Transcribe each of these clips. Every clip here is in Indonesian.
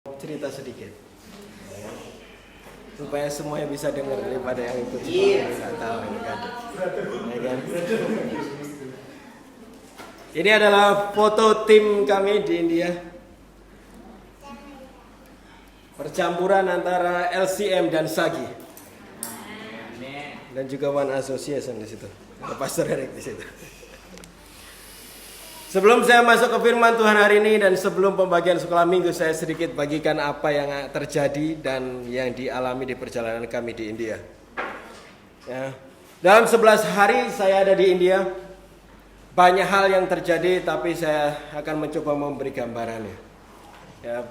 cerita sedikit supaya semuanya bisa dengar daripada yang ikut nggak tahu kan. Ya kan? Ini adalah foto tim kami di India. Percampuran antara LCM dan Sagi. Dan juga One Association di situ. Ada Pastor Eric di situ. Sebelum saya masuk ke firman Tuhan hari ini dan sebelum pembagian sekolah minggu, saya sedikit bagikan apa yang terjadi dan yang dialami di perjalanan kami di India. Ya. Dalam 11 hari saya ada di India, banyak hal yang terjadi, tapi saya akan mencoba memberi gambarannya. Ya,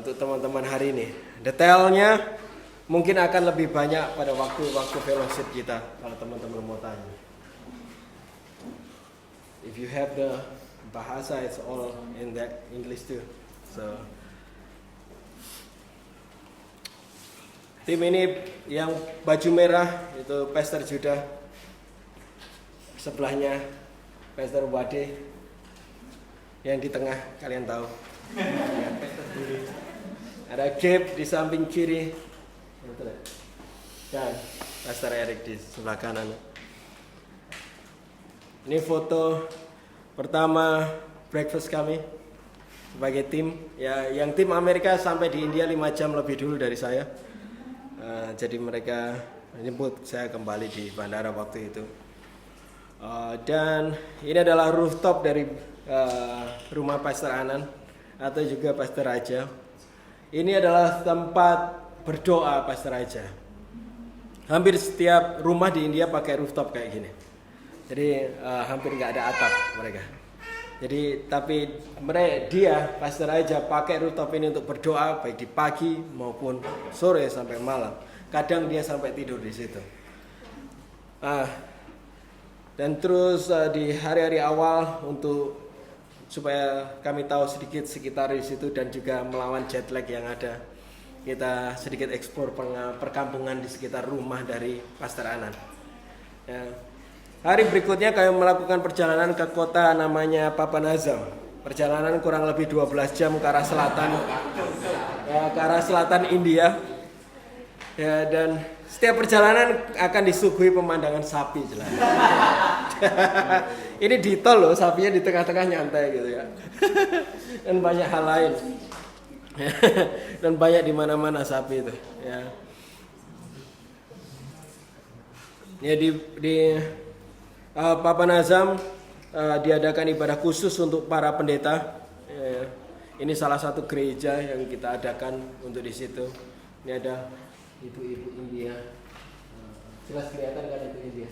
untuk teman-teman hari ini, detailnya mungkin akan lebih banyak pada waktu-waktu fellowship kita kalau teman-teman mau tanya. If you have the bahasa, it's all in that English too. So, tim ini yang baju merah itu Pastor Judah, sebelahnya Pastor Wade, yang di tengah kalian tahu. Ada Gabe di samping kiri, dan Pastor Eric di sebelah kanan. Ini foto pertama breakfast kami sebagai tim. Ya, yang tim Amerika sampai di India 5 jam lebih dulu dari saya. Jadi mereka menyebut saya kembali di bandara waktu itu. Dan ini adalah rooftop dari rumah Pastor Anan atau juga Pastor Raja. Ini adalah tempat berdoa Pastor Raja. Hampir setiap rumah di India pakai rooftop kayak gini. Jadi hampir nggak ada atap mereka. Jadi tapi dia Pastor Raja pakai rooftop ini untuk berdoa baik di pagi maupun sore sampai malam. Kadang dia sampai tidur di situ. Dan terus di hari-hari awal untuk supaya kami tahu sedikit sekitar di situ dan juga melawan jet lag yang ada, kita sedikit eksplor perkampungan di sekitar rumah dari Pastor Anan. Ya. Hari berikutnya kami melakukan perjalanan ke kota namanya Papanazam. Perjalanan kurang lebih 12 jam ke arah selatan, ya, ke arah selatan India. Ya, dan setiap perjalanan akan disuguhi pemandangan sapi jelas. Ini di tol loh, sapinya di tengah-tengah nyantai gitu ya. Dan banyak hal lain. Dan banyak di mana-mana sapi itu. Ya, ya di Papanazam diadakan ibadah khusus untuk para pendeta. Ini salah satu gereja yang kita adakan untuk di situ. Ini ada ibu-ibu India. Jelas kelihatan kan itu India.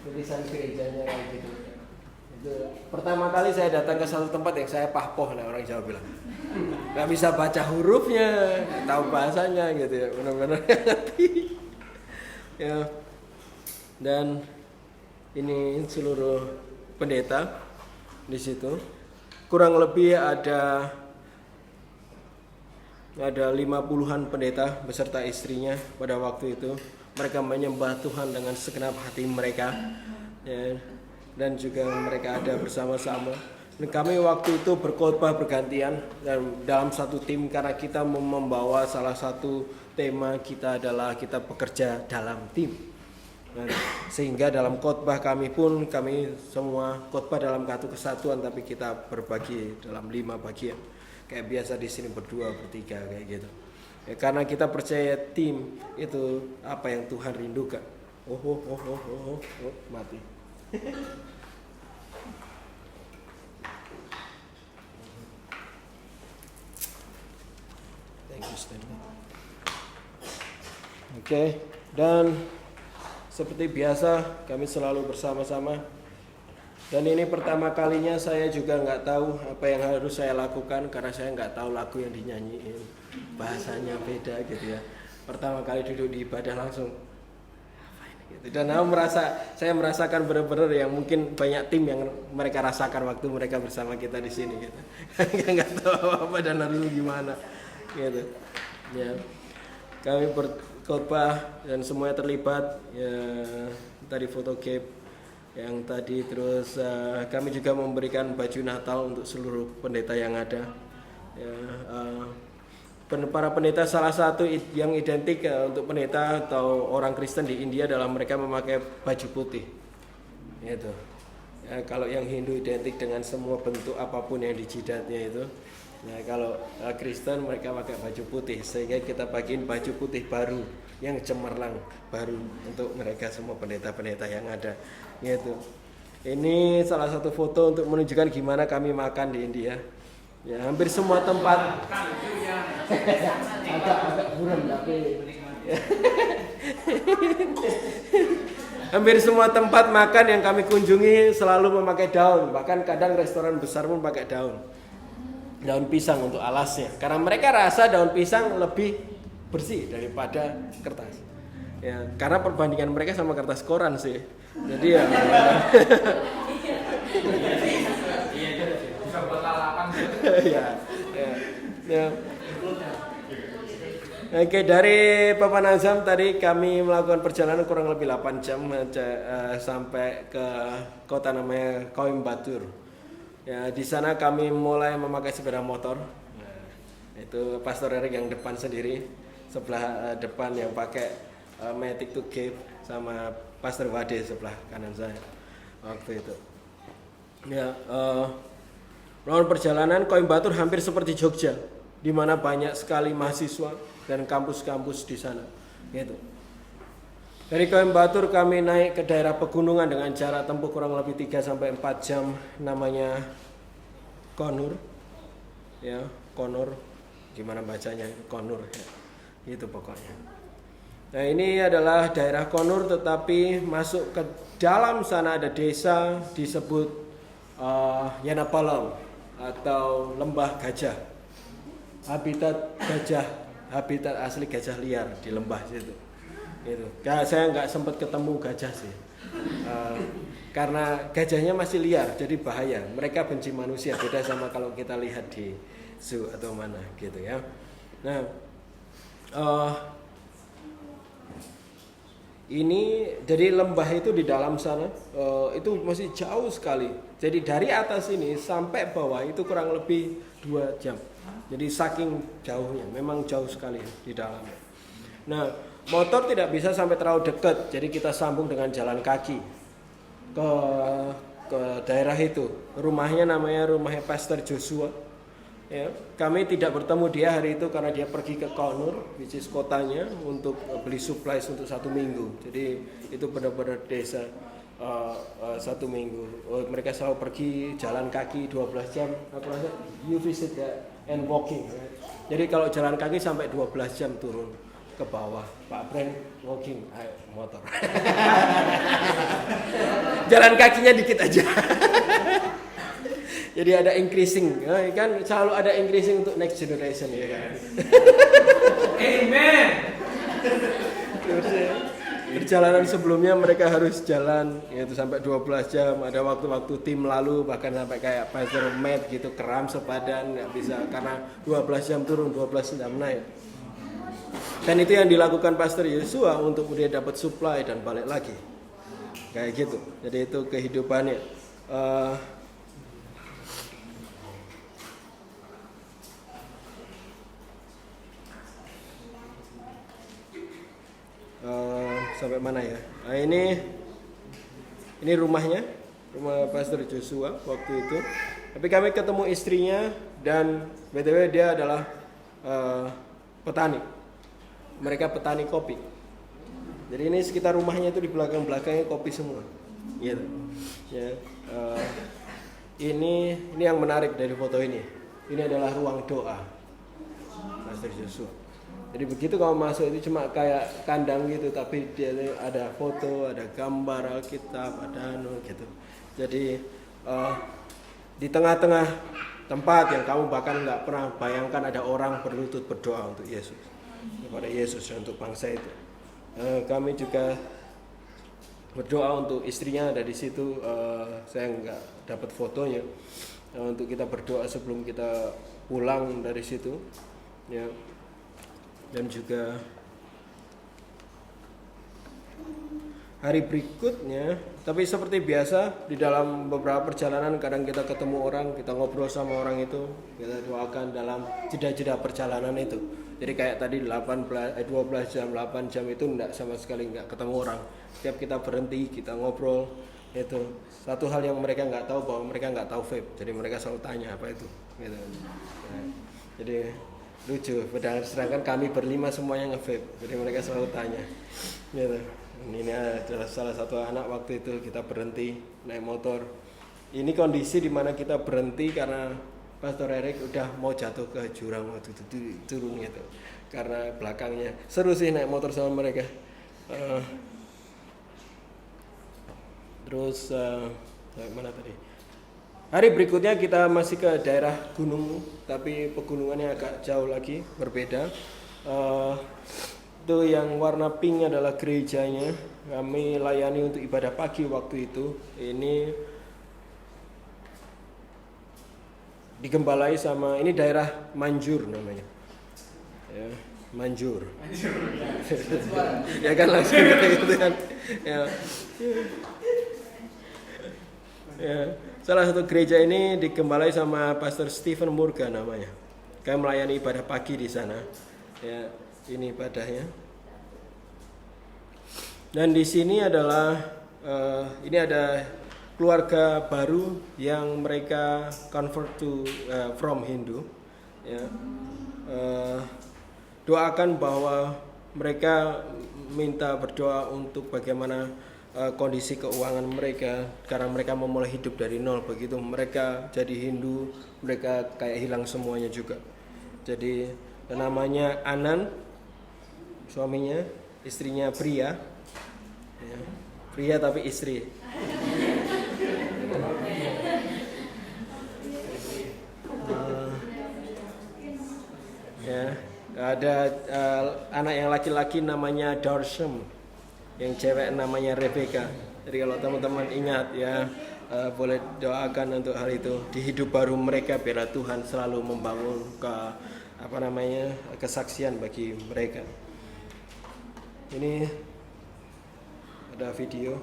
Tulisan gerejanya kayak gitu. Itu pertama kali saya datang ke satu tempat yang saya pahpoh, nah orang Jawa bilang. Gak bisa baca hurufnya, gak tahu bahasanya gitu ya. Benar-benar ngerti. Ya. Dan ini seluruh pendeta di situ. Kurang lebih ada 50-an pendeta beserta istrinya pada waktu itu. Mereka menyembah Tuhan dengan segenap hati mereka, ya, dan juga mereka ada bersama-sama. Dan kami waktu itu berkhotbah bergantian dalam satu tim karena kita membawa salah satu tema kita adalah kita bekerja dalam tim. Dan sehingga dalam khotbah kami semua khotbah dalam satu kesatuan, tapi kita berbagi dalam 5 bagian. Kayak biasa di sini berdua, bertiga kayak gitu. Ya, karena kita percaya tim itu apa yang Tuhan rindukan. Mati. Thank you, Stanley. Oke, dan seperti biasa kami selalu bersama-sama. Dan ini pertama kalinya saya juga nggak tahu apa yang harus saya lakukan karena saya nggak tahu lagu yang dinyanyiin, bahasanya beda gitu ya. Pertama kali duduk di ibadah langsung apa ini gitu. Dan saya merasakan benar-benar yang mungkin banyak tim yang mereka rasakan waktu mereka bersama kita di sini gitu. Nggak tahu apa dan harus gimana gitu. Ya. Kami berkhotbah dan semuanya terlibat. Ya, tadi foto Gabe. yang tadi. Terus kami juga memberikan baju Natal untuk seluruh pendeta yang ada. Ya, para pendeta, salah satu yang identik untuk pendeta atau orang Kristen di India adalah mereka memakai baju putih. Itu. Ya, kalau yang Hindu identik dengan semua bentuk apapun yang di jidatnya itu. Nah, kalau Kristen mereka pakai baju putih, sehingga kita bagiin baju putih baru yang cemerlang baru untuk mereka semua pendeta-pendeta yang ada. Gitu. Ini salah satu foto untuk menunjukkan gimana kami makan di India. Ya, hampir semua tempat agak buram tapi hampir semua tempat makan yang kami kunjungi selalu memakai daun, bahkan kadang restoran besar pun pakai daun pisang untuk alasnya, karena mereka rasa daun pisang lebih bersih daripada kertas. Ya, karena perbandingan mereka sama kertas koran sih. Jadi ya. Ya. Oke, dari Bapak Nazam tadi kami melakukan perjalanan kurang lebih 8 jam sampai ke kota namanya Coimbatore. Ya, di sana kami mulai memakai sepeda motor. Nah, itu Pastor Eric yang depan sendiri, sebelah depan yang pakai Matic to Cape, sama Pastor Wade sebelah kanan saya waktu itu. Ya, melakukan perjalanan. Coimbatore hampir seperti Jogja, di mana banyak sekali mahasiswa dan kampus-kampus di sana. Gitu. Dari Coimbatore kami naik ke daerah pegunungan dengan jarak tempuh kurang lebih 3-4 jam, namanya Konur. Ya, Konur. Gimana bacanya? Konur ya. Itu pokoknya. Nah, ini adalah daerah Konur, tetapi masuk ke dalam sana ada desa disebut Yanapalam atau lembah gajah. Habitat asli gajah liar di lembah situ. Gitu. Saya nggak sempat ketemu gajah sih, karena gajahnya masih liar, jadi bahaya. Mereka benci manusia, beda sama kalau kita lihat di zoo atau mana gitu ya. Nah, ini jadi lembah itu di dalam sana itu masih jauh sekali. Jadi dari atas ini sampai bawah itu kurang lebih 2 jam. Jadi saking jauhnya, memang jauh sekali di dalamnya. Nah, motor tidak bisa sampai terlalu dekat, jadi kita sambung dengan jalan kaki ke daerah itu. Rumahnya namanya rumahnya Pastor Joshua. Ya, kami tidak bertemu dia hari itu karena dia pergi ke Konur, which is kotanya, untuk beli supplies untuk 1 minggu. Jadi itu benar-benar desa 1 minggu. Mereka selalu pergi jalan kaki 12 jam. Aku rasa you visit and walking. Right? Jadi kalau jalan kaki sampai 12 jam turun ke bawah. Pak Brand walking, motor. Jalan kakinya dikit aja. Jadi ada increasing, kan selalu ada increasing untuk next generation ya kan. Amen. Perjalanan sebelumnya mereka harus jalan yaitu sampai 12 jam. Ada waktu-waktu tim lalu bahkan sampai kayak Pastor Matt gitu kram sepadan, nggak bisa karena 12 jam turun, 12 jam naik. Dan itu yang dilakukan Pastor Yosua untuk dia dapat supply dan balik lagi. Kayak gitu. Jadi itu kehidupannya. Sampai mana ya? Nah, ini rumahnya, rumah Pastor Joshua waktu itu. Tapi kami ketemu istrinya dan BTW dia adalah petani. Mereka petani kopi. Jadi ini sekitar rumahnya itu di belakang-belakangnya kopi semua. Gitu. Ya. Ini yang menarik dari foto ini. Ini adalah ruang doa Pastor Joshua. Jadi begitu kamu masuk itu cuma kayak kandang gitu, tapi dia ada foto, ada gambar Alkitab, ada gitu. Jadi di tengah-tengah tempat yang kamu bahkan nggak pernah bayangkan ada orang berlutut berdoa untuk Yesus, kepada Yesus dan untuk bangsa itu. Kami juga berdoa untuk istrinya ada di situ. Saya nggak dapat fotonya. Untuk kita berdoa sebelum kita pulang dari situ, ya. Dan juga hari berikutnya, tapi seperti biasa di dalam beberapa perjalanan kadang kita ketemu orang, kita ngobrol sama orang itu, kita doakan dalam jeda-jeda perjalanan itu. Jadi kayak tadi 12 jam, 8 jam itu enggak sama sekali enggak ketemu orang. Setiap kita berhenti, kita ngobrol, itu satu hal yang mereka nggak tahu, bahwa mereka nggak tahu vape, jadi mereka selalu tanya apa itu gitu. Nah, jadi lucu, padahal sedangkan kami berlima semuanya nge-vape, jadi mereka selalu tanya gitu. Ini adalah salah satu anak waktu itu kita berhenti naik motor. Ini kondisi dimana kita berhenti karena Pastor Eric udah mau jatuh ke jurang waktu itu turun gitu, karena belakangnya seru sih naik motor sama mereka. Terus mana tadi? Hari berikutnya kita masih ke daerah gunung, tapi pegunungannya agak jauh lagi, berbeda. Itu yang warna pink adalah gerejanya. Kami layani untuk ibadah pagi waktu itu. Ini digembalai sama, ini daerah Manjur namanya. Ya, Manjur. Ya kan langsung gitu kan. Ya, salah satu gereja ini digembalai sama Pastor Stephen Murga namanya. Kami melayani ibadah pagi di sana. Ya, ini ibadahnya. Dan di sini adalah ini ada keluarga baru yang mereka convert to from Hindu. Ya, doakan bahwa mereka minta berdoa untuk bagaimana kondisi keuangan mereka, karena mereka memulai hidup dari nol. Begitu mereka jadi Hindu, mereka kayak hilang semuanya juga. Jadi namanya Anan, suaminya, istrinya Priya, ya, Priya tapi istri. Ya, ada anak yang laki-laki namanya Darsham, yang cewek namanya Rebecca. Jadi kalau teman-teman ingat ya, boleh doakan untuk hal itu di hidup baru mereka, biar Tuhan selalu membangun kesaksian bagi mereka. Ini ada video.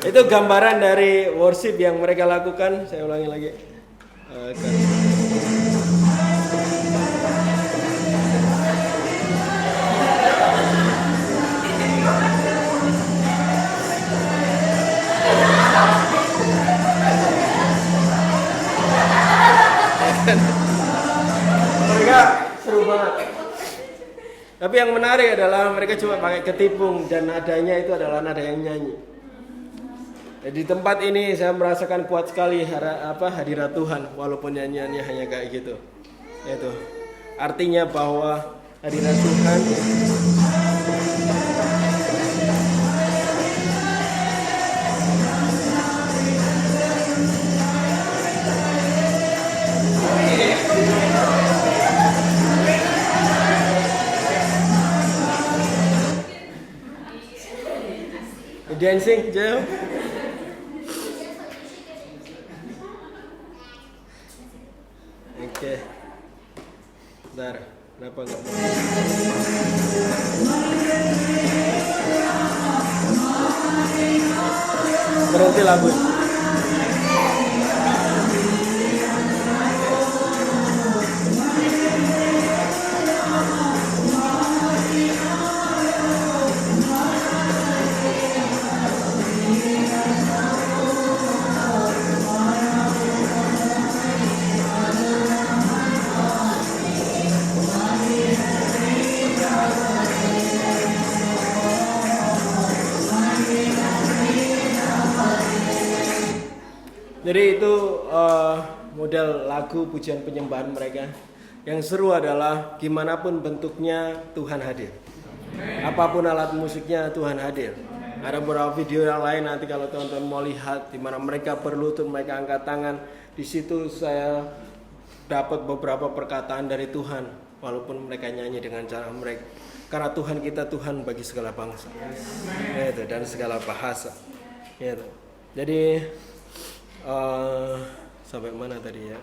Itu gambaran dari worship yang mereka lakukan. Saya ulangi lagi. Mereka seru banget. Tapi yang menarik adalah mereka cuma pakai ketipung dan nadanya itu adalah nada yang nyanyi. Di tempat ini saya merasakan kuat sekali hadirat Tuhan, walaupun nyanyiannya hanya kayak gitu. Itu artinya bahwa hadirat Tuhan dancing, Jel. Oke. Bentar, kenapa enggak mau? Berhenti lagu. Jadi itu model lagu pujian penyembahan mereka. Yang seru adalah gimana pun bentuknya Tuhan hadir. Apapun alat musiknya Tuhan hadir. Ada beberapa video yang lain nanti kalau teman-teman mau lihat di mana mereka berlutut, mereka angkat tangan. Di situ saya dapat beberapa perkataan dari Tuhan, walaupun mereka nyanyi dengan cara mereka. Karena Tuhan kita Tuhan bagi segala bangsa, gitu, dan segala bahasa. Gitu. Jadi sampai mana tadi ya?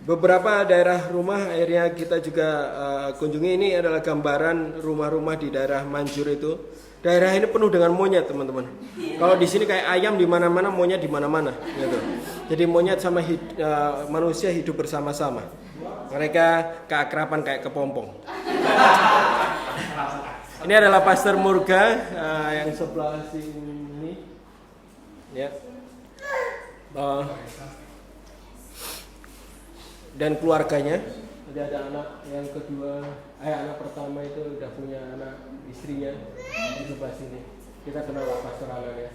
Beberapa daerah rumah akhirnya kita juga kunjungi. Ini adalah gambaran rumah-rumah di daerah Manjur itu. Daerah ini penuh dengan monyet, teman-teman. Kalau di sini kayak ayam di mana-mana, monyet di mana-mana, gitu. Jadi monyet sama manusia hidup bersama-sama. Mereka keakraban kayak kepompong. Ini adalah Pastor Murga yang sebelah sini, ya. Dan keluarganya. Jadi ada anak yang kedua, anak pertama itu udah punya anak istrinya di sebelah sini. Kita kenal lah Pastor Alan ya,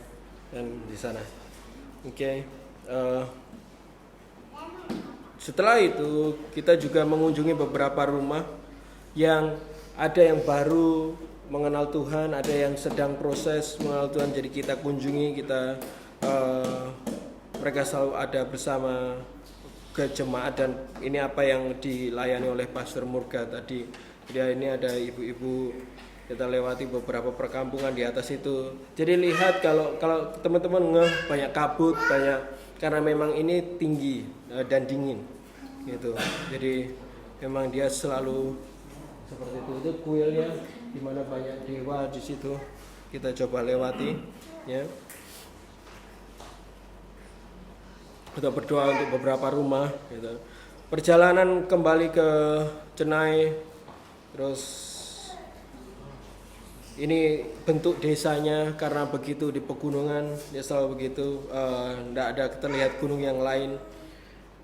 dan di sana. Oke. Setelah itu kita juga mengunjungi beberapa rumah yang ada yang baru mengenal Tuhan, ada yang sedang proses mengenal Tuhan. Jadi kita kunjungi, mereka selalu ada bersama ke jemaat, dan ini apa yang dilayani oleh Pastor Murga tadi. Dia ini ada ibu-ibu, kita lewati beberapa perkampungan di atas itu. Jadi lihat kalau teman-teman banyak kabut, banyak, karena memang ini tinggi dan dingin gitu. Jadi memang dia selalu seperti itu. Itu kuilnya di mana banyak dewa di situ. Kita coba lewati ya. Kita berdoa untuk beberapa rumah gitu. Perjalanan kembali ke Cenai, terus ini bentuk desanya karena begitu di pegunungan ya selalu begitu, tidak ada terlihat gunung yang lain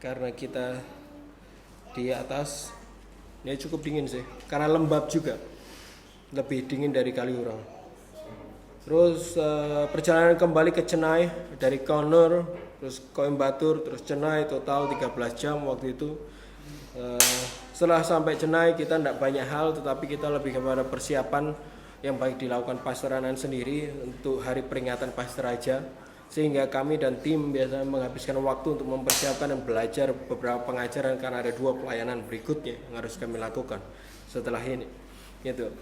karena kita di atas. Ini cukup dingin sih, karena lembab juga, lebih dingin dari Kaliurang. Terus perjalanan kembali ke Cenai dari Konur, terus Koimbatur, terus Cenai, total 13 jam waktu itu. Setelah sampai Cenai kita tidak banyak hal, tetapi kita lebih kepada persiapan yang baik dilakukan Pastor Anan sendiri untuk hari peringatan Pastor Raja, sehingga kami dan tim biasa menghabiskan waktu untuk mempersiapkan dan belajar beberapa pengajaran karena ada 2 pelayanan berikutnya yang harus kami lakukan setelah ini gitu.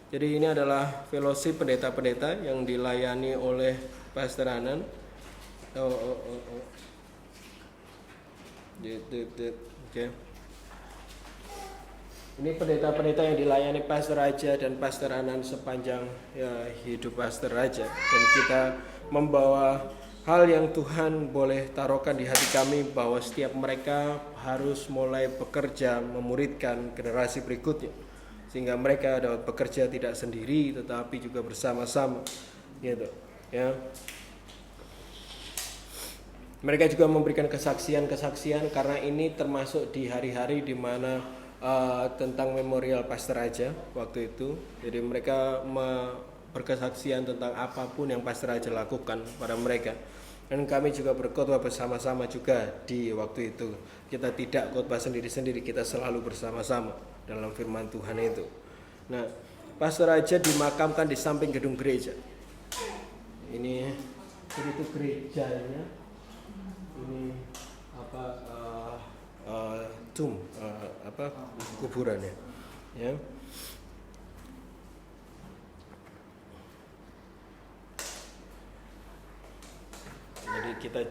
Jadi ini adalah fellowship pendeta-pendeta yang dilayani oleh Pastor Anan. Okay. Ini pendeta-pendeta yang dilayani Pastor Raja dan Pastor Anan sepanjang hidup Pastor Raja, dan kita membawa hal yang Tuhan boleh taruhkan di hati kami bahwa setiap mereka harus mulai bekerja memuridkan generasi berikutnya, sehingga mereka dapat bekerja tidak sendiri tetapi juga bersama-sama gitu ya. Mereka juga memberikan kesaksian karena ini termasuk di hari-hari di mana tentang memorial Pastor Raja waktu itu. Jadi mereka berkesaksian tentang apapun yang Pastor Raja lakukan pada mereka. Dan kami juga berkhotbah bersama-sama juga di waktu itu. Kita tidak khotbah sendiri-sendiri, kita selalu bersama-sama dalam firman Tuhan itu. Nah, Pastor Raja dimakamkan di samping gedung gereja. Ini itu gerejanya. Ini kuburannya ya. Jadi kita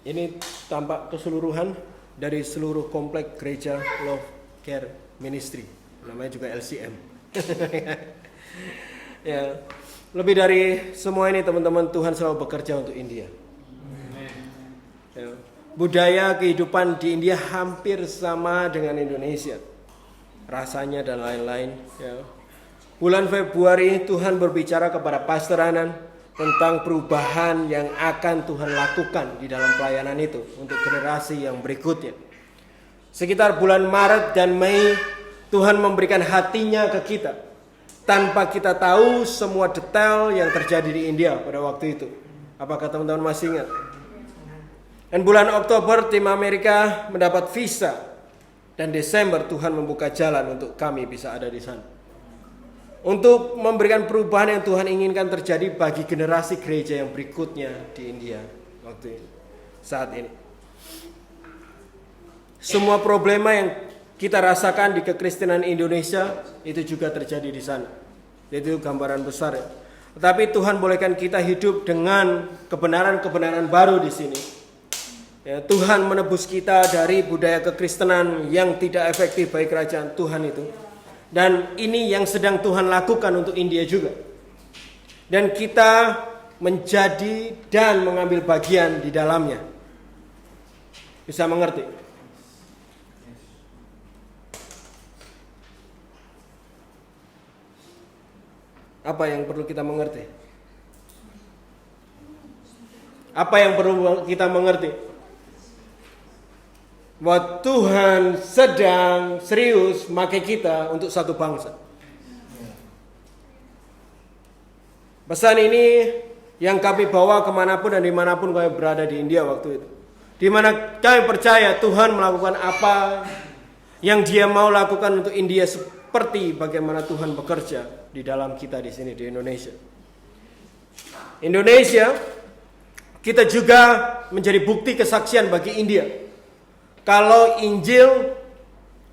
ini tampak keseluruhan dari seluruh komplek gereja Love Care Ministry, namanya juga LCM. Ya, lebih dari semua ini teman-teman, Tuhan selalu bekerja untuk India. Ya, budaya kehidupan di India hampir sama dengan Indonesia, rasanya dan lain-lain. Ya. Bulan Februari Tuhan berbicara kepada Pastor Anan tentang perubahan yang akan Tuhan lakukan di dalam pelayanan itu untuk generasi yang berikutnya. Sekitar bulan Maret dan Mei, Tuhan memberikan hatinya ke kita tanpa kita tahu semua detail yang terjadi di India pada waktu itu. Apakah teman-teman masih ingat? Dan bulan Oktober tim Amerika mendapat visa, dan Desember Tuhan membuka jalan untuk kami bisa ada di sana. Untuk memberikan perubahan yang Tuhan inginkan terjadi bagi generasi gereja yang berikutnya di India saat ini. Semua problema yang kita rasakan di kekristenan Indonesia itu juga terjadi di sana. Itu gambaran besar ya. Tetapi Tuhan bolehkan kita hidup dengan kebenaran-kebenaran baru di sini. Ya, Tuhan menebus kita dari budaya kekristenan yang tidak efektif bagi kerajaan Tuhan itu. Dan ini yang sedang Tuhan lakukan untuk India juga. Dan kita menjadi dan mengambil bagian di dalamnya. Bisa mengerti? Apa yang perlu kita mengerti? Apa yang perlu kita mengerti? Bahwa Tuhan sedang serius memakai kita untuk satu bangsa. Pesan ini yang kami bawa kemanapun dan dimanapun kami berada di India waktu itu. Di mana kami percaya Tuhan melakukan apa yang Dia mau lakukan untuk India, seperti bagaimana Tuhan bekerja di dalam kita di sini di Indonesia. Indonesia, kita juga menjadi bukti kesaksian bagi India. Kalau Injil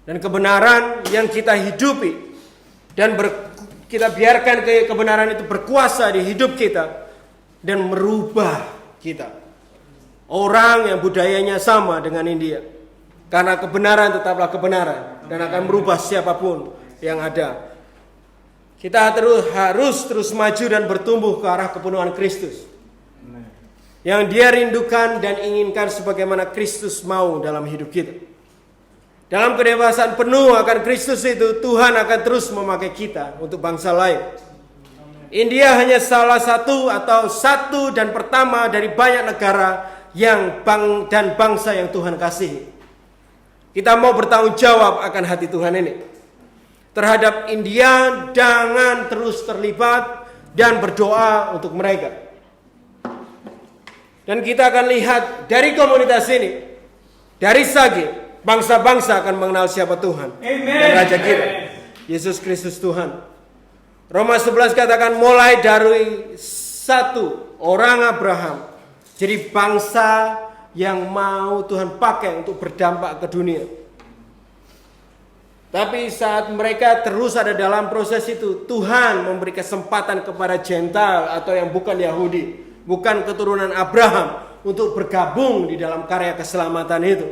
dan kebenaran yang kita hidupi dan kita biarkan kebenaran itu berkuasa di hidup kita dan merubah kita. Orang yang budayanya sama dengan India. Karena kebenaran tetaplah kebenaran dan akan merubah siapapun yang ada. Kita harus terus maju dan bertumbuh ke arah kepenuhan Kristus. Yang Dia rindukan dan inginkan sebagaimana Kristus mau dalam hidup kita. Dalam kedewasaan penuh akan Kristus itu, Tuhan akan terus memakai kita untuk bangsa lain. India hanya salah satu atau satu dan pertama dari banyak negara dan bangsa yang Tuhan kasihi. Kita mau bertanggung jawab akan hati Tuhan ini. Terhadap India, jangan terus terlibat dan berdoa untuk mereka. Dan kita akan lihat dari komunitas ini, dari Sagi, bangsa-bangsa akan mengenal siapa Tuhan. Amen. Dan Raja kita, Yesus Kristus Tuhan. Roma 11 katakan mulai dari satu orang Abraham, jadi bangsa yang mau Tuhan pakai untuk berdampak ke dunia. Tapi saat mereka terus ada dalam proses itu, Tuhan memberi kesempatan kepada Gentile atau yang bukan Yahudi, bukan keturunan Abraham, untuk bergabung di dalam karya keselamatan itu.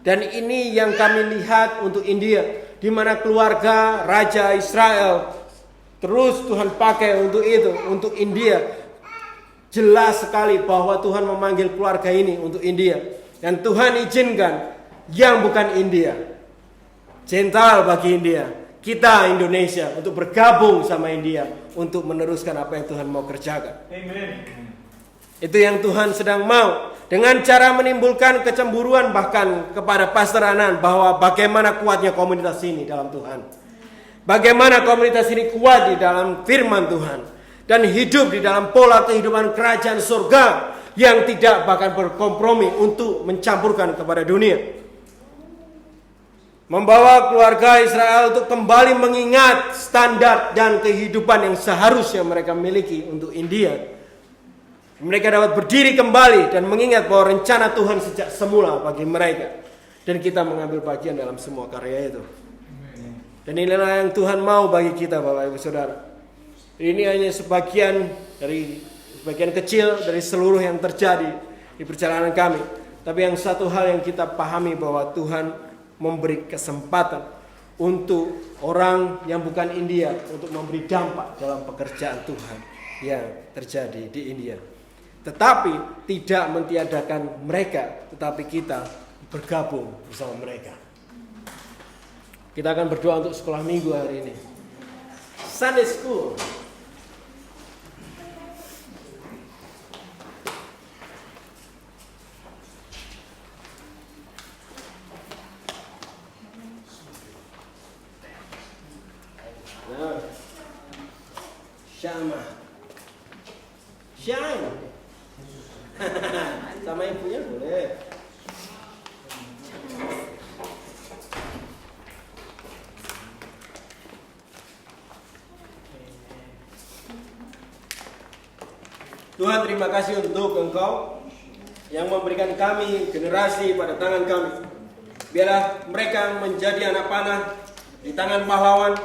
Dan ini yang kami lihat untuk India, di mana keluarga Raja Israel terus Tuhan pakai untuk itu, untuk India. Jelas sekali bahwa Tuhan memanggil keluarga ini untuk India. Dan Tuhan izinkan yang bukan India, Gentile bagi India, kita Indonesia, untuk bergabung sama India untuk meneruskan apa yang Tuhan mau kerjakan. Amen. Itu yang Tuhan sedang mau. Dengan cara menimbulkan kecemburuan bahkan kepada Pastor Anan, bahwa bagaimana kuatnya komunitas ini dalam Tuhan. Bagaimana komunitas ini kuat di dalam firman Tuhan. Dan hidup di dalam pola kehidupan kerajaan surga yang tidak bahkan berkompromi untuk mencampurkan kepada dunia. Membawa keluarga Israel untuk kembali mengingat standar dan kehidupan yang seharusnya mereka miliki untuk India. Mereka dapat berdiri kembali dan mengingat bahwa rencana Tuhan sejak semula bagi mereka. Dan kita mengambil bagian dalam semua karya itu. Dan inilah yang Tuhan mau bagi kita, Bapak Ibu Saudara. Ini hanya sebagian kecil dari seluruh yang terjadi di perjalanan kami. Tapi yang satu hal yang kita pahami, bahwa Tuhan memberi kesempatan untuk orang yang bukan India untuk memberi dampak dalam pekerjaan Tuhan yang terjadi di India. Tetapi tidak mentiadakan mereka, tetapi kita bergabung bersama mereka. Kita akan berdoa untuk sekolah minggu hari ini. Sunday School. Syama. Shine. Sama ibunya boleh. Tuhan, terima kasih untuk Engkau yang memberikan kami generasi pada tangan kami. Biarlah mereka menjadi anak panah di tangan pahlawan,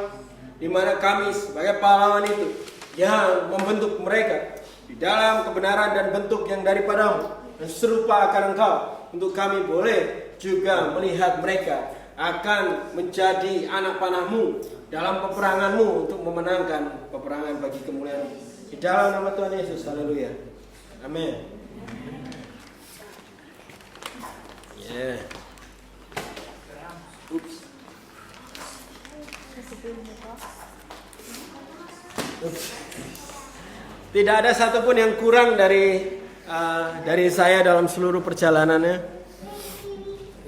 di mana kami sebagai pahlawan itu yang membentuk mereka di dalam kebenaran dan bentuk yang daripadamu dan serupa akan Engkau, untuk kami boleh juga melihat mereka akan menjadi anak panahmu dalam peperanganmu untuk memenangkan peperangan bagi kemuliaan. Di dalam nama Tuhan Yesus, haleluya. Amin. Yeah. Oops. Tidak ada satupun yang kurang dari saya dalam seluruh perjalanannya.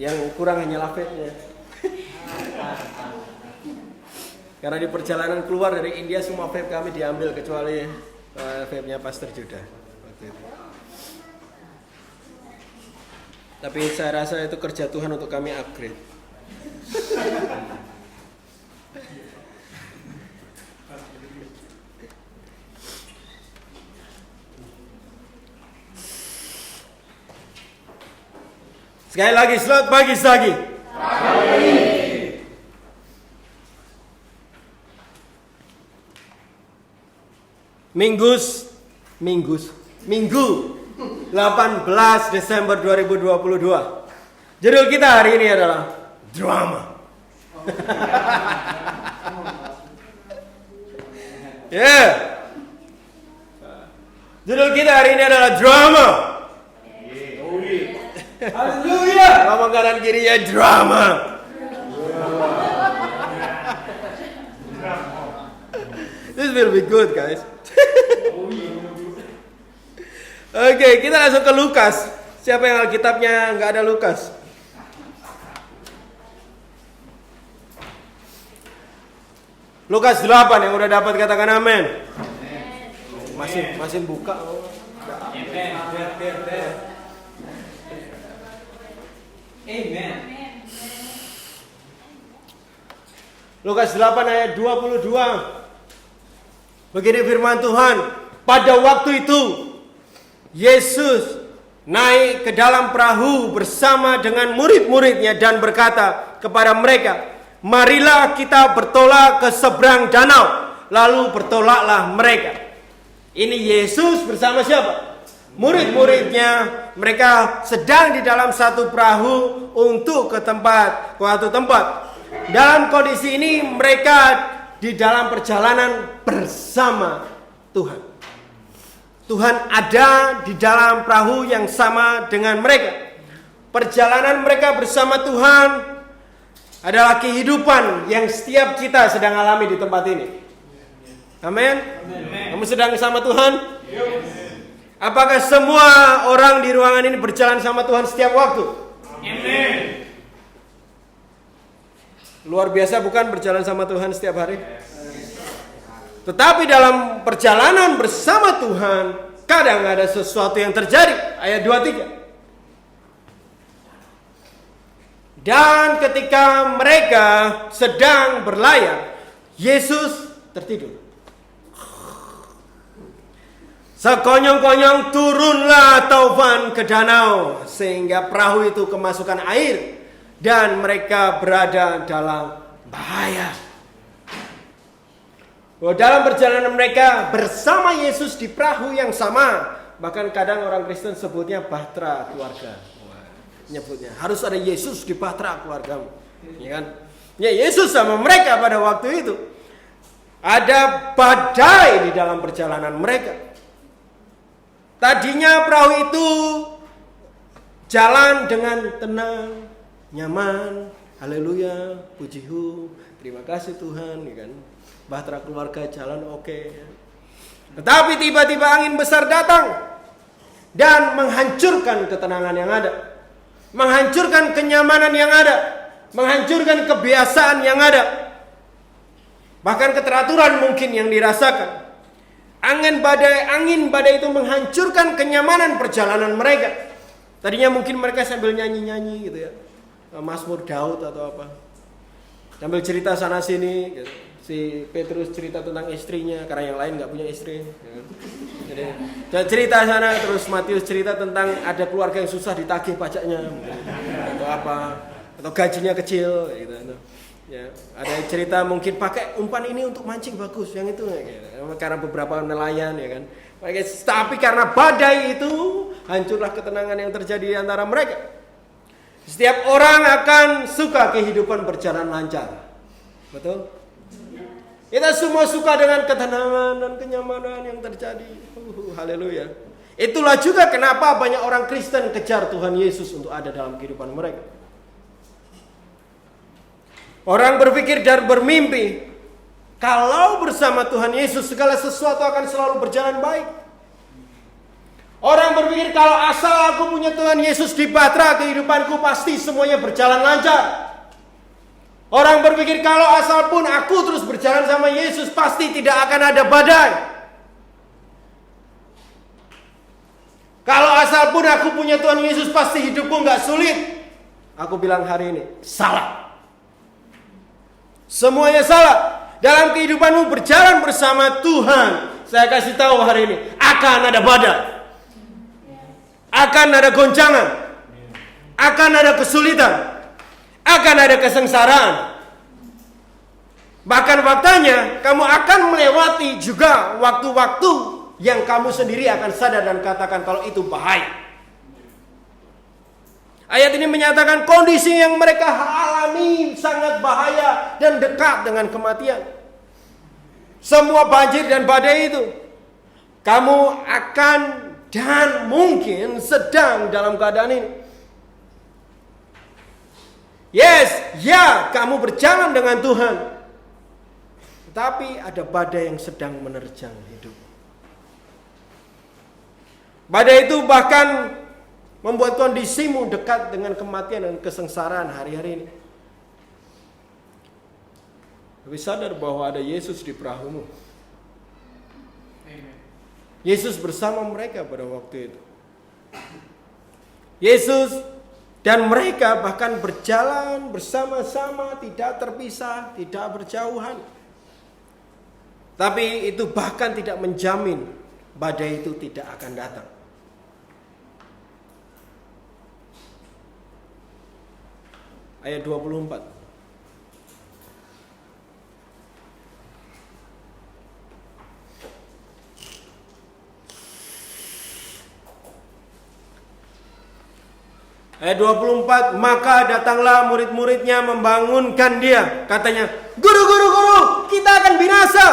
Yang kurang hanyalah faith-nya. Karena di perjalanan keluar dari India semua vape kami diambil kecuali vape-nya Pastor Judah waktu itu. Tapi saya rasa itu kerja Tuhan untuk kami upgrade. Sekali lagi, selamat pagi lagi. Minggu 18 Desember 2022. Judul kita hari ini adalah drama. Yeah. Judul kita hari ini adalah drama. Haleluya. Ngomong kanan kirinya drama. This will be good, guys. Oke, kita langsung ke Lukas. Siapa yang Alkitabnya nggak ada Lukas? Lukas 8 yang udah dapat katakan amin. Masih buka. Amen. Lukas 8 ayat 22. Begini firman Tuhan, pada waktu itu Yesus naik ke dalam perahu bersama dengan murid-muridnya dan berkata kepada mereka, marilah kita bertolak ke seberang danau. Lalu bertolaklah mereka. Ini Yesus bersama siapa? Murid-muridnya. Mereka sedang di dalam satu perahu untuk ke suatu tempat. Dalam kondisi ini mereka di dalam perjalanan bersama Tuhan. Tuhan ada di dalam perahu yang sama dengan mereka. Perjalanan mereka bersama Tuhan adalah kehidupan yang setiap kita sedang alami di tempat ini. Amin. Kamu sedang sama Tuhan? Apakah semua orang di ruangan ini berjalan sama Tuhan setiap waktu? Amin. Luar biasa bukan berjalan sama Tuhan setiap hari? Tetapi dalam perjalanan bersama Tuhan, kadang ada sesuatu yang terjadi. Ayat 23. Dan ketika mereka sedang berlayar, Yesus tertidur. Sekonyong-konyong turunlah taufan ke danau, sehingga perahu itu kemasukan air, dan mereka berada dalam bahaya. Dalam perjalanan mereka bersama Yesus di perahu yang sama. Bahkan kadang orang Kristen sebutnya bahtera keluarga. Nyebutnya harus ada Yesus di bahtera keluargamu, ya kan? Ya, Yesus sama mereka pada waktu itu. Ada badai di dalam perjalanan mereka. Tadinya perahu itu jalan dengan tenang, nyaman, haleluya, pujihu, terima kasih Tuhan, ya kan? Bahtera keluarga jalan oke. Tetapi tiba-tiba angin besar datang dan menghancurkan ketenangan yang ada, menghancurkan kenyamanan yang ada, menghancurkan kebiasaan yang ada, bahkan keteraturan mungkin yang dirasakan. Angin badai itu menghancurkan kenyamanan perjalanan mereka. Tadinya mungkin mereka sambil nyanyi-nyanyi gitu ya, Mazmur Daud atau apa, sambil cerita sana sini gitu. Si Petrus cerita tentang istrinya karena yang lain nggak punya istri ya. Jadi cerita sana, terus Matius cerita tentang ada keluarga yang susah ditagih pajaknya atau apa, atau gajinya kecil gitu. Ya, ada cerita mungkin pakai umpan ini untuk mancing bagus, yang itu gitu. Karena beberapa nelayan ya kan. Tapi karena badai itu hancurlah ketenangan yang terjadi di antara mereka. Setiap orang akan suka kehidupan berjalan lancar. Betul? Kita semua suka dengan ketenangan dan kenyamanan yang terjadi. Haleluya. Itulah juga kenapa banyak orang Kristen kejar Tuhan Yesus untuk ada dalam kehidupan mereka. Orang berpikir dan bermimpi, kalau bersama Tuhan Yesus segala sesuatu akan selalu berjalan baik. Orang berpikir kalau asal aku punya Tuhan Yesus di batra kehidupanku pasti semuanya berjalan lancar. Orang berpikir kalau asal pun aku terus berjalan sama Yesus pasti tidak akan ada badai. Kalau asal pun aku punya Tuhan Yesus pasti hidupku gak sulit. Aku bilang hari ini, salah. Semuanya salah. Dalam kehidupanmu berjalan bersama Tuhan, saya kasih tahu hari ini, akan ada badai. Akan ada goncangan. Akan ada kesulitan. Akan ada kesengsaraan. Bahkan faktanya kamu akan melewati juga waktu-waktu yang kamu sendiri akan sadar dan katakan kalau itu bahaya. Ayat ini menyatakan kondisi yang mereka alami sangat bahaya dan dekat dengan kematian. Semua banjir dan badai itu, kamu akan dan mungkin sedang dalam keadaan ini. Yes, ya, kamu berjalan dengan Tuhan. Tetapi ada badai yang sedang menerjang hidup. Badai itu bahkan membuat kondisimu dekat dengan kematian dan kesengsaraan hari-hari ini. Tapi sadar bahwa ada Yesus di perahumu. Yesus bersama mereka pada waktu itu. Yesus dan mereka bahkan berjalan bersama-sama, tidak terpisah, tidak berjauhan. Tapi itu bahkan tidak menjamin badai itu tidak akan datang. Ayat 24. Ayat 24, maka datanglah murid-muridnya membangunkan dia. Katanya, guru, kita akan binasa.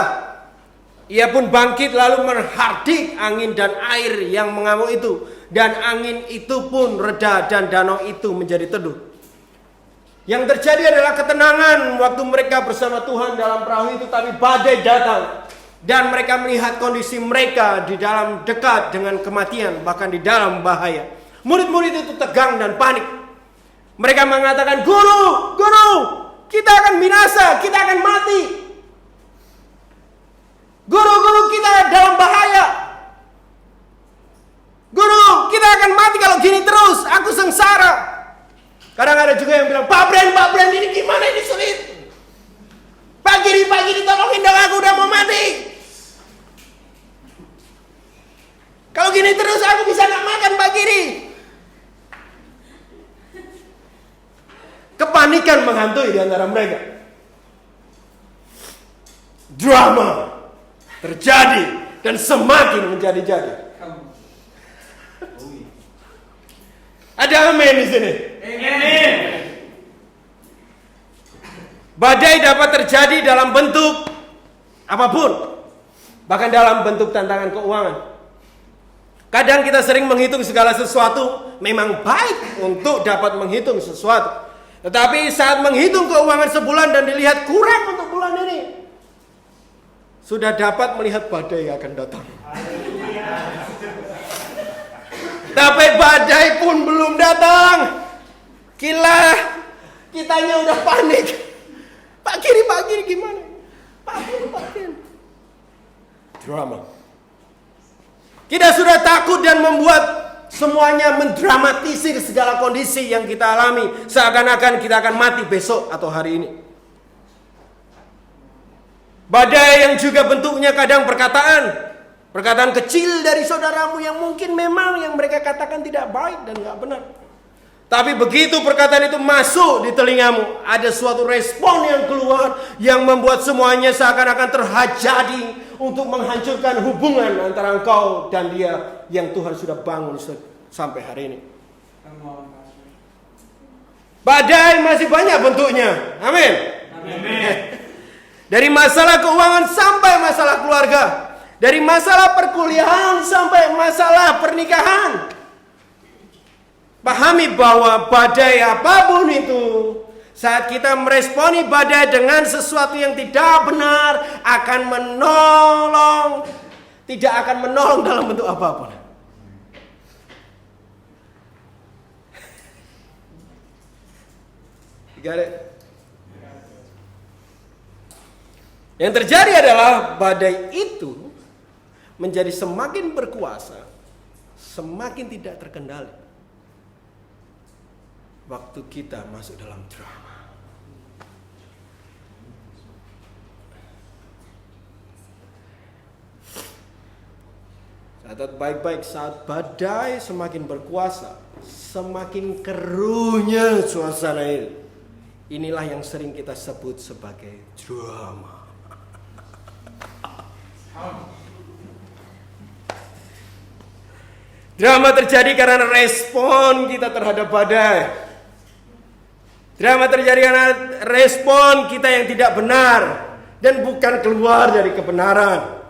Ia pun bangkit lalu menghardik angin dan air yang mengamuk itu. Dan angin itu pun reda dan danau itu menjadi teduh. Yang terjadi adalah ketenangan waktu mereka bersama Tuhan dalam perahu itu. Tapi badai datang. Dan mereka melihat kondisi mereka di dalam dekat dengan kematian. Bahkan di dalam bahaya. Murid-murid itu tegang dan panik. Mereka mengatakan, Guru, kita akan binasa, kita akan mati. Guru, kita dalam bahaya. Guru, kita akan mati kalau gini terus, aku sengsara. Kadang ada juga yang bilang, Pak Bren, ini gimana, ini sulit. Pak Giri, tolongin dong, aku udah mau mati. Kalau gini terus aku bisa gak makan Pak Giri. Kepanikan menghantui di antara mereka. Drama terjadi dan semakin menjadi-jadi. Ada amin di sini. Amin. Badai dapat terjadi dalam bentuk apapun, bahkan dalam bentuk tantangan keuangan. Kadang kita sering menghitung segala sesuatu, memang baik untuk dapat menghitung sesuatu. Tetapi saat menghitung keuangan sebulan dan dilihat kurang untuk bulan ini, sudah dapat melihat badai yang akan datang. Tapi badai pun belum datang. Kitanya udah panik. Pak Giri gimana? Pak Giri. Drama. Kita sudah takut dan membuat semuanya mendramatisir segala kondisi yang kita alami. Seakan-akan kita akan mati besok atau hari ini. Badai yang juga bentuknya kadang perkataan kecil dari saudaramu yang mungkin memang yang mereka katakan tidak baik dan gak benar. Tapi begitu perkataan itu masuk di telingamu, ada suatu respon yang keluar yang membuat semuanya seakan-akan terjadi untuk menghancurkan hubungan antara engkau dan dia yang Tuhan sudah bangun sampai hari ini. Badai masih banyak bentuknya. Amin. Dari masalah keuangan sampai masalah keluarga, dari masalah perkuliahan sampai masalah pernikahan. Pahami bahwa badai apapun itu, saat kita meresponi badai dengan sesuatu yang tidak benar, akan menolong, tidak akan menolong dalam bentuk apapun. Yang terjadi adalah badai itu menjadi semakin berkuasa, semakin tidak terkendali. Waktu kita masuk dalam drama. Catat baik-baik, saat badai semakin berkuasa, semakin keruhnya suasana ini. Inilah yang sering kita sebut sebagai drama. Drama terjadi karena respon kita terhadap badai. Drama terjadi karena respon kita yang tidak benar dan bukan keluar dari kebenaran.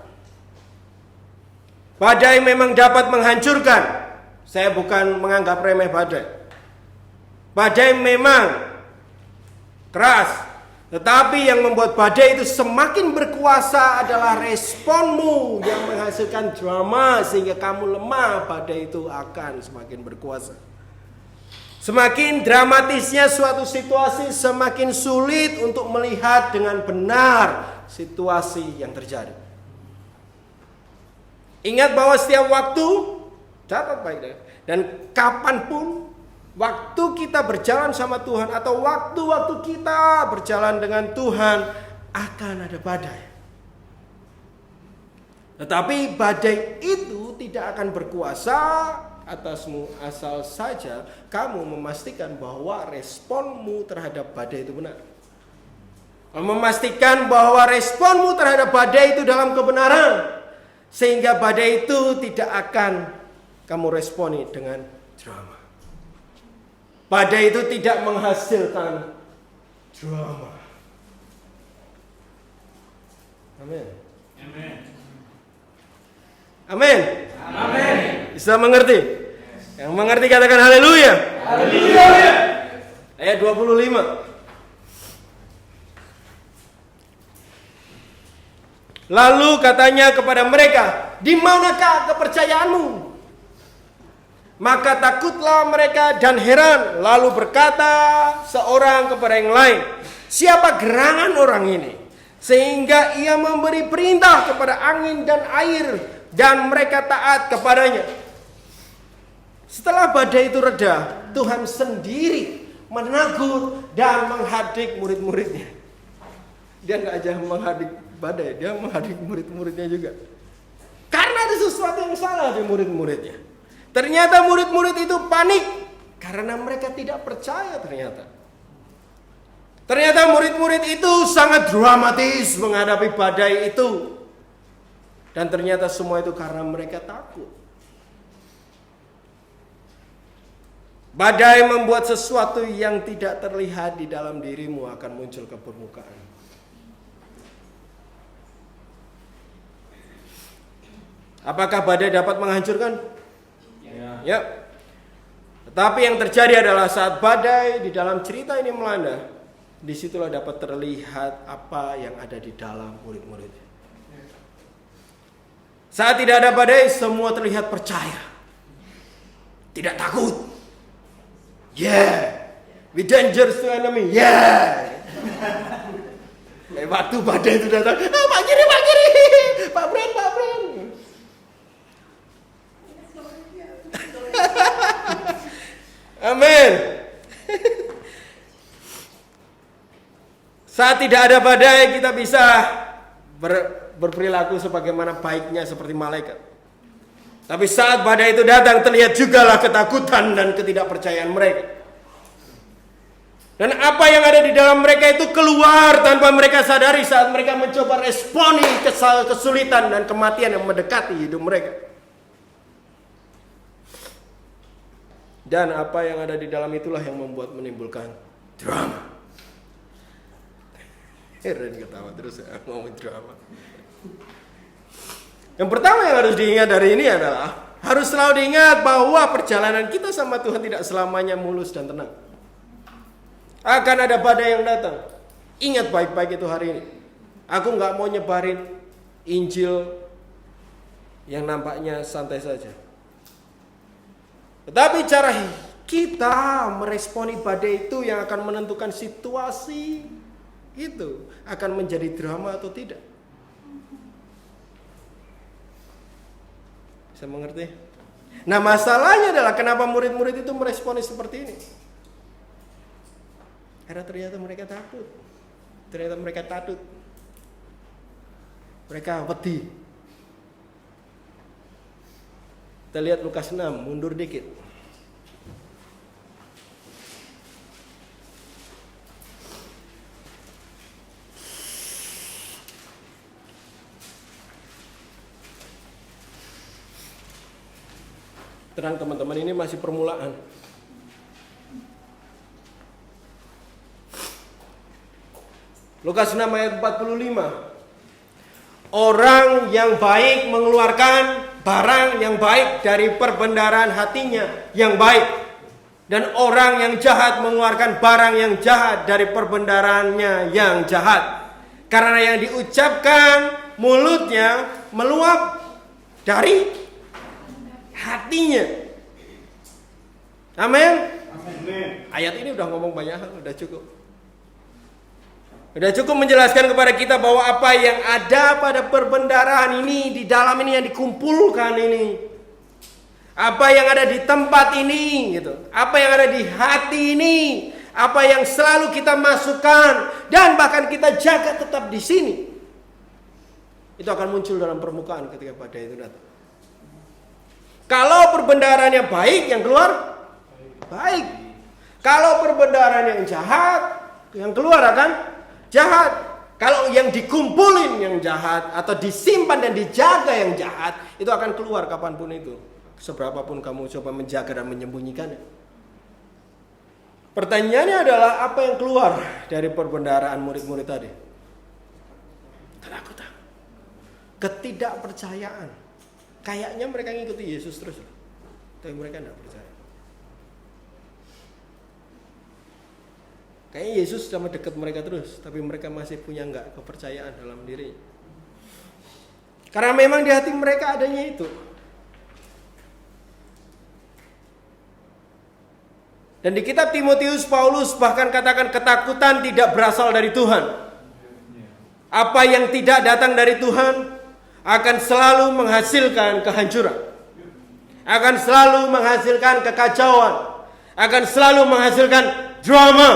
Badai memang dapat menghancurkan. Saya bukan menganggap remeh badai. Badai memang keras, tetapi yang membuat badai itu semakin berkuasa adalah responmu yang menghasilkan drama sehingga kamu lemah. Badai itu akan semakin berkuasa. Semakin dramatisnya suatu situasi, semakin sulit untuk melihat dengan benar situasi yang terjadi. Ingat bahwa setiap waktu, catat baik-baik, dan kapanpun waktu kita berjalan sama Tuhan atau waktu-waktu kita berjalan dengan Tuhan akan ada badai. Tetapi badai itu tidak akan berkuasa atasmu asal saja kamu memastikan bahwa responmu terhadap badai itu benar. Memastikan bahwa responmu terhadap badai itu dalam kebenaran, sehingga badai itu tidak akan kamu responi dengan drama. Badai itu tidak menghasilkan drama. Amin. Amin. Amin. Amin. Bisa mengerti? Yang mengerti katakan haleluya. Haleluya. Ayat 25. Lalu katanya kepada mereka, "Di manakah kepercayaanmu?" Maka takutlah mereka dan heran. Lalu berkata seorang kepada yang lain, "Siapa gerangan orang ini sehingga ia memberi perintah kepada angin dan air dan mereka taat kepadanya?" Setelah badai itu reda, Tuhan sendiri menegur dan menghadik murid-muridnya. Dia nggak aja menghadik badai, dia menghadik murid-muridnya juga. Karena ada sesuatu yang salah di murid-muridnya. Ternyata murid-murid itu panik karena mereka tidak percaya ternyata. Ternyata murid-murid itu sangat dramatis menghadapi badai itu. Dan ternyata semua itu karena mereka takut. Badai membuat sesuatu yang tidak terlihat di dalam dirimu akan muncul ke permukaan. Apakah badai dapat menghancurkan? Ya. Tetapi yang terjadi adalah saat badai di dalam cerita ini melanda, disitulah dapat terlihat apa yang ada di dalam murid-murid. Saat tidak ada badai, semua terlihat percaya, tidak takut. Yeah, we dangerous to enemy. Yeah. Waktu badai itu datang, Pak Kiri, Pak Bren. Saat tidak ada badai, kita bisa berperilaku sebagaimana baiknya seperti malaikat. Tapi saat badai itu datang, terlihat jugalah ketakutan dan ketidakpercayaan mereka. Dan apa yang ada di dalam mereka itu keluar tanpa mereka sadari saat mereka mencoba responi kesulitan dan kematian yang mendekati hidup mereka. Dan apa yang ada di dalam itulah yang menimbulkan drama. Heran ketawa terus ngomong drama. Yang pertama yang harus diingat dari ini adalah harus selalu diingat bahwa perjalanan kita sama Tuhan tidak selamanya mulus dan tenang. Akan ada badai yang datang. Ingat baik-baik itu hari ini. Aku nggak mau nyebarin Injil yang nampaknya santai saja. Tetapi cara kita meresponi badai itu yang akan menentukan situasi itu akan menjadi drama atau tidak. Bisa mengerti? Nah, masalahnya adalah kenapa murid-murid itu meresponi seperti ini? Karena ternyata mereka takut. Mereka wedi. Kita lihat Lukas 6, mundur dikit. Tenang teman-teman, ini masih permulaan. Lukas 6 ayat 45. Orang yang baik mengeluarkan barang yang baik dari perbendaharaan hatinya yang baik. Dan orang yang jahat mengeluarkan barang yang jahat dari perbendaharaannya yang jahat. Karena yang diucapkan mulutnya meluap dari hatinya. Amin. Ayat ini udah ngomong banyak hal, udah cukup. Udah cukup menjelaskan kepada kita bahwa apa yang ada pada perbendaharaan ini, di dalam ini yang dikumpulkan ini, apa yang ada di tempat ini, gitu, apa yang ada di hati ini, apa yang selalu kita masukkan dan bahkan kita jaga tetap di sini, itu akan muncul dalam permukaan ketika badai itu datang. Kalau perbendaharaannya baik, yang keluar baik. Kalau perbendaharaannya yang jahat, yang keluar akan jahat. Kalau yang dikumpulin yang jahat atau disimpan dan dijaga yang jahat, itu akan keluar kapanpun itu. Seberapapun kamu coba menjaga dan menyembunyikannya. Pertanyaannya adalah apa yang keluar dari perbendaharaan murid-murid tadi? Ketakutan, ketidakpercayaan. Kayaknya mereka ngikuti Yesus terus, tapi mereka tidak percaya. Kayaknya Yesus sama dekat mereka terus, tapi mereka masih punya nggak kepercayaan dalam diri. Karena memang di hati mereka adanya itu. Dan di kitab Timotius, Paulus bahkan katakan ketakutan tidak berasal dari Tuhan. Apa yang tidak datang dari Tuhan akan selalu menghasilkan kehancuran, akan selalu menghasilkan kekacauan, akan selalu menghasilkan drama.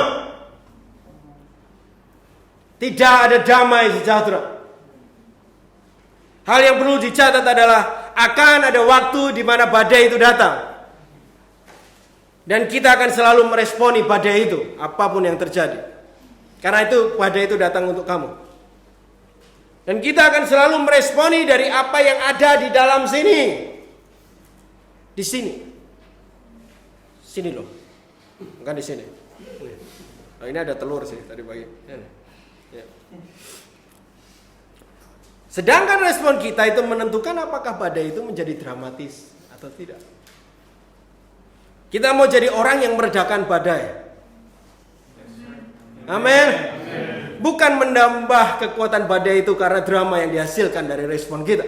Tidak ada damai sejahtera. Hal yang perlu dicatat adalah akan ada waktu di mana badai itu datang. Dan kita akan selalu meresponi badai itu, apapun yang terjadi. Karena itu badai itu datang untuk kamu. Dan kita akan selalu meresponi dari apa yang ada di dalam sini. Di sini. Sini loh. Bukan di sini. Oh, ini ada telur sih tadi pagi. Ya. Sedangkan respon kita itu menentukan apakah badai itu menjadi dramatis atau tidak. Kita mau jadi orang yang meredakan badai. Amin. Bukan menambah kekuatan badai itu karena drama yang dihasilkan dari respon kita.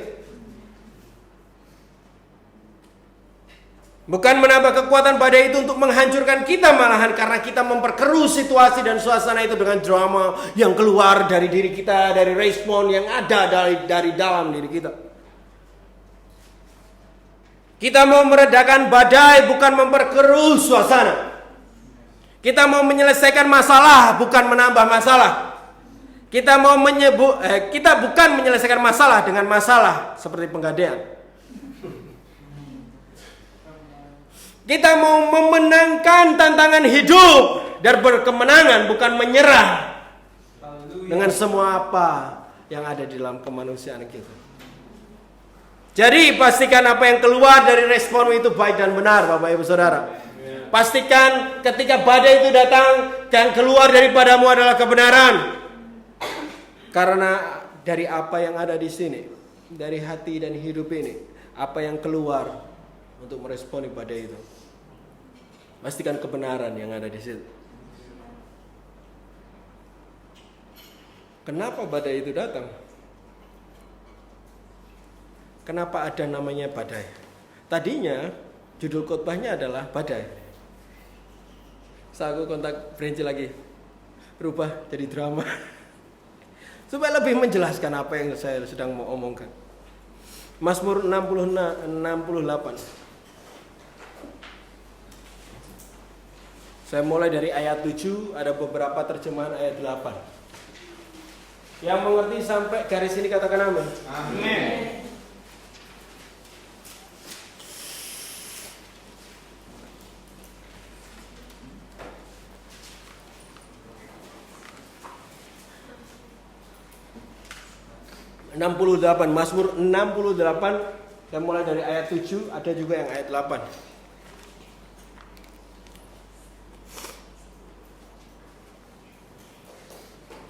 Bukan menambah kekuatan badai itu untuk menghancurkan kita, malahan karena kita memperkeruh situasi dan suasana itu dengan drama yang keluar dari diri kita, dari respon yang ada dari dalam diri kita. Kita mau meredakan badai, bukan memperkeruh suasana. Kita mau menyelesaikan masalah, bukan menambah masalah. Kita bukan menyelesaikan masalah dengan masalah seperti penggadaian. Kita mau memenangkan tantangan hidup dan berkemenangan, bukan menyerah dengan semua apa yang ada di dalam kemanusiaan kita. Jadi pastikan apa yang keluar dari responmu itu baik dan benar, Bapak Ibu Saudara. Pastikan ketika badai itu datang, yang keluar daripadamu adalah kebenaran. Karena dari apa yang ada di sini, dari hati dan hidup ini, apa yang keluar untuk meresponi badai itu, pastikan kebenaran yang ada di situ. Kenapa badai itu datang? Kenapa ada namanya badai? Tadinya judul khotbahnya adalah badai. Saya kontak Frenzy lagi, berubah jadi drama supaya lebih menjelaskan apa yang saya sedang mau omongkan. Mazmur 68. Saya mulai dari ayat 7, ada beberapa terjemahan ayat 8. Yang mengerti sampai garis ini katakan amin. Amin. 68, Mazmur 68, saya mulai dari ayat 7, ada juga yang ayat 8.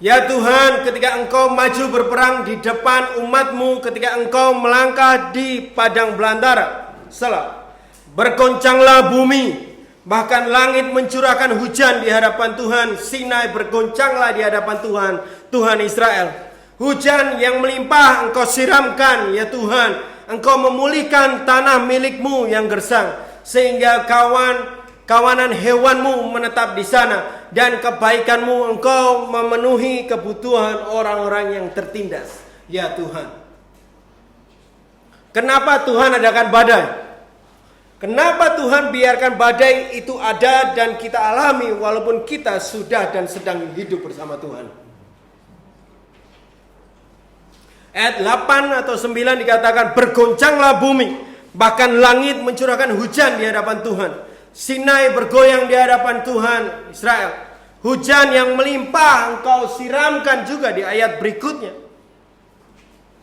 Ya Tuhan, ketika Engkau maju berperang di depan umat-Mu, ketika Engkau melangkah di padang belantara, Selah, bergoncanglah bumi, bahkan langit mencurahkan hujan di hadapan Tuhan, Sinai bergoncanglah di hadapan Tuhan, Tuhan Israel. Hujan yang melimpah Engkau siramkan, ya Tuhan. Engkau memulihkan tanah milik-Mu yang gersang, sehingga kawanan hewan-Mu menetap di sana, dan kebaikan-Mu Engkau memenuhi kebutuhan orang-orang yang tertindas, ya Tuhan. Kenapa Tuhan adakan badai? Kenapa Tuhan biarkan badai itu ada dan kita alami walaupun kita sudah dan sedang hidup bersama Tuhan? Ayat 8 atau 9 dikatakan, bergoncanglah bumi, bahkan langit mencurahkan hujan di hadapan Tuhan. Sinai bergoyang di hadapan Tuhan Israel. Hujan yang melimpah Engkau siramkan juga di ayat berikutnya.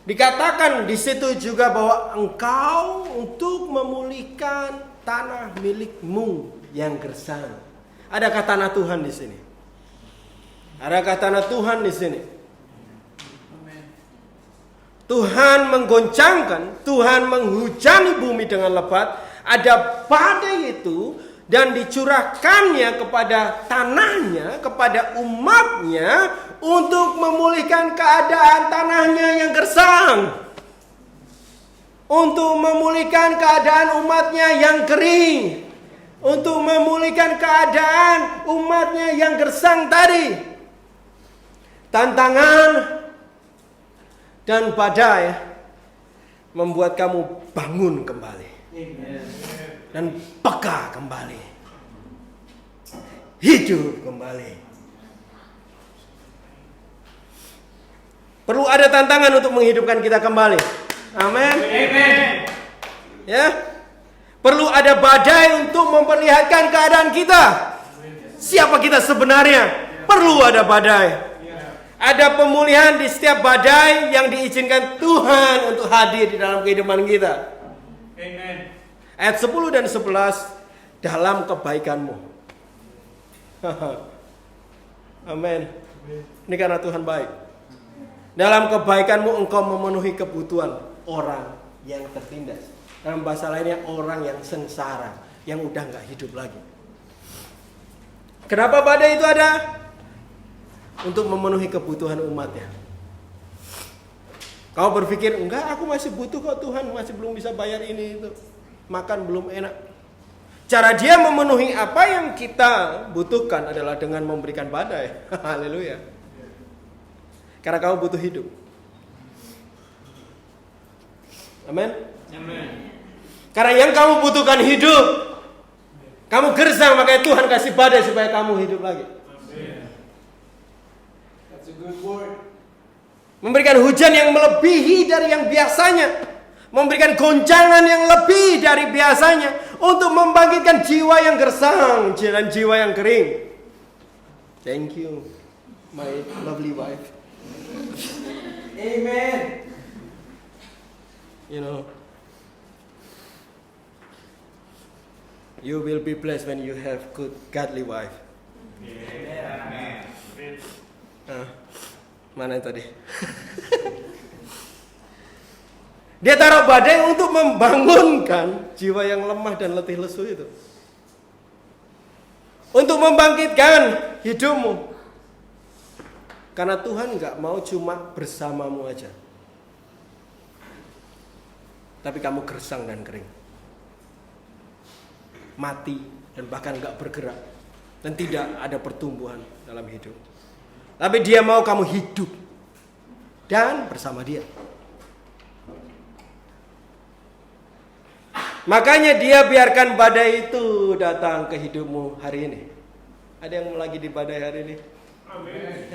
Dikatakan di situ juga bahwa Engkau untuk memulihkan tanah milik-Mu yang gersang. Adakah tanah Tuhan di sini? Adakah tanah Tuhan di sini? Tuhan menggoncangkan, Tuhan menghujani bumi dengan lebat, ada badai itu, dan dicurahkannya kepada tanahnya, kepada umatnya, untuk memulihkan keadaan tanahnya yang gersang, untuk memulihkan keadaan umatnya yang kering, untuk memulihkan keadaan umatnya yang gersang tadi. Tantangan dan badai membuat kamu bangun kembali. Dan peka kembali. Hidup kembali. Perlu ada tantangan untuk menghidupkan kita kembali. Amin. Ya. Perlu ada badai untuk memperlihatkan keadaan kita. Siapa kita sebenarnya? Perlu ada badai. Ada pemulihan di setiap badai yang diizinkan Tuhan untuk hadir di dalam kehidupan kita. Amen. Ayat 10 dan 11, dalam kebaikan-Mu. Amin. Ini karena Tuhan baik. Dalam kebaikan-Mu Engkau memenuhi kebutuhan orang yang tertindas. Dalam bahasa lainnya, orang yang sengsara, yang udah gak hidup lagi. Kenapa badai itu ada? Untuk memenuhi kebutuhan umatnya. Kau berpikir, enggak, aku masih butuh kok Tuhan, masih belum bisa bayar ini itu, makan belum enak. Cara Dia memenuhi apa yang kita butuhkan adalah dengan memberikan badai. Haleluya. Karena kamu butuh hidup. Amin. Karena yang kamu butuhkan hidup, kamu gersang, makanya Tuhan kasih badai supaya kamu hidup lagi. That's a good word. Memberikan hujan yang melebihi dari yang biasanya. Memberikan goncangan yang lebih dari biasanya. Untuk membangkitkan jiwa yang gersang dan jiwa yang kering. Thank you, my lovely wife. Amen. You know, you will be blessed when you have good, godly wife. Amen. Mana tadi? Dia taruh badai untuk membangunkan jiwa yang lemah dan letih lesu itu. Untuk membangkitkan hidupmu. Karena Tuhan nggak mau cuma bersamamu aja. Tapi kamu gersang dan kering. Mati dan bahkan nggak bergerak. Dan tidak ada pertumbuhan dalam hidup. Tapi Dia mau kamu hidup. Dan bersama Dia. Makanya Dia biarkan badai itu datang ke hidupmu hari ini. Ada yang lagi di badai hari ini? Amen.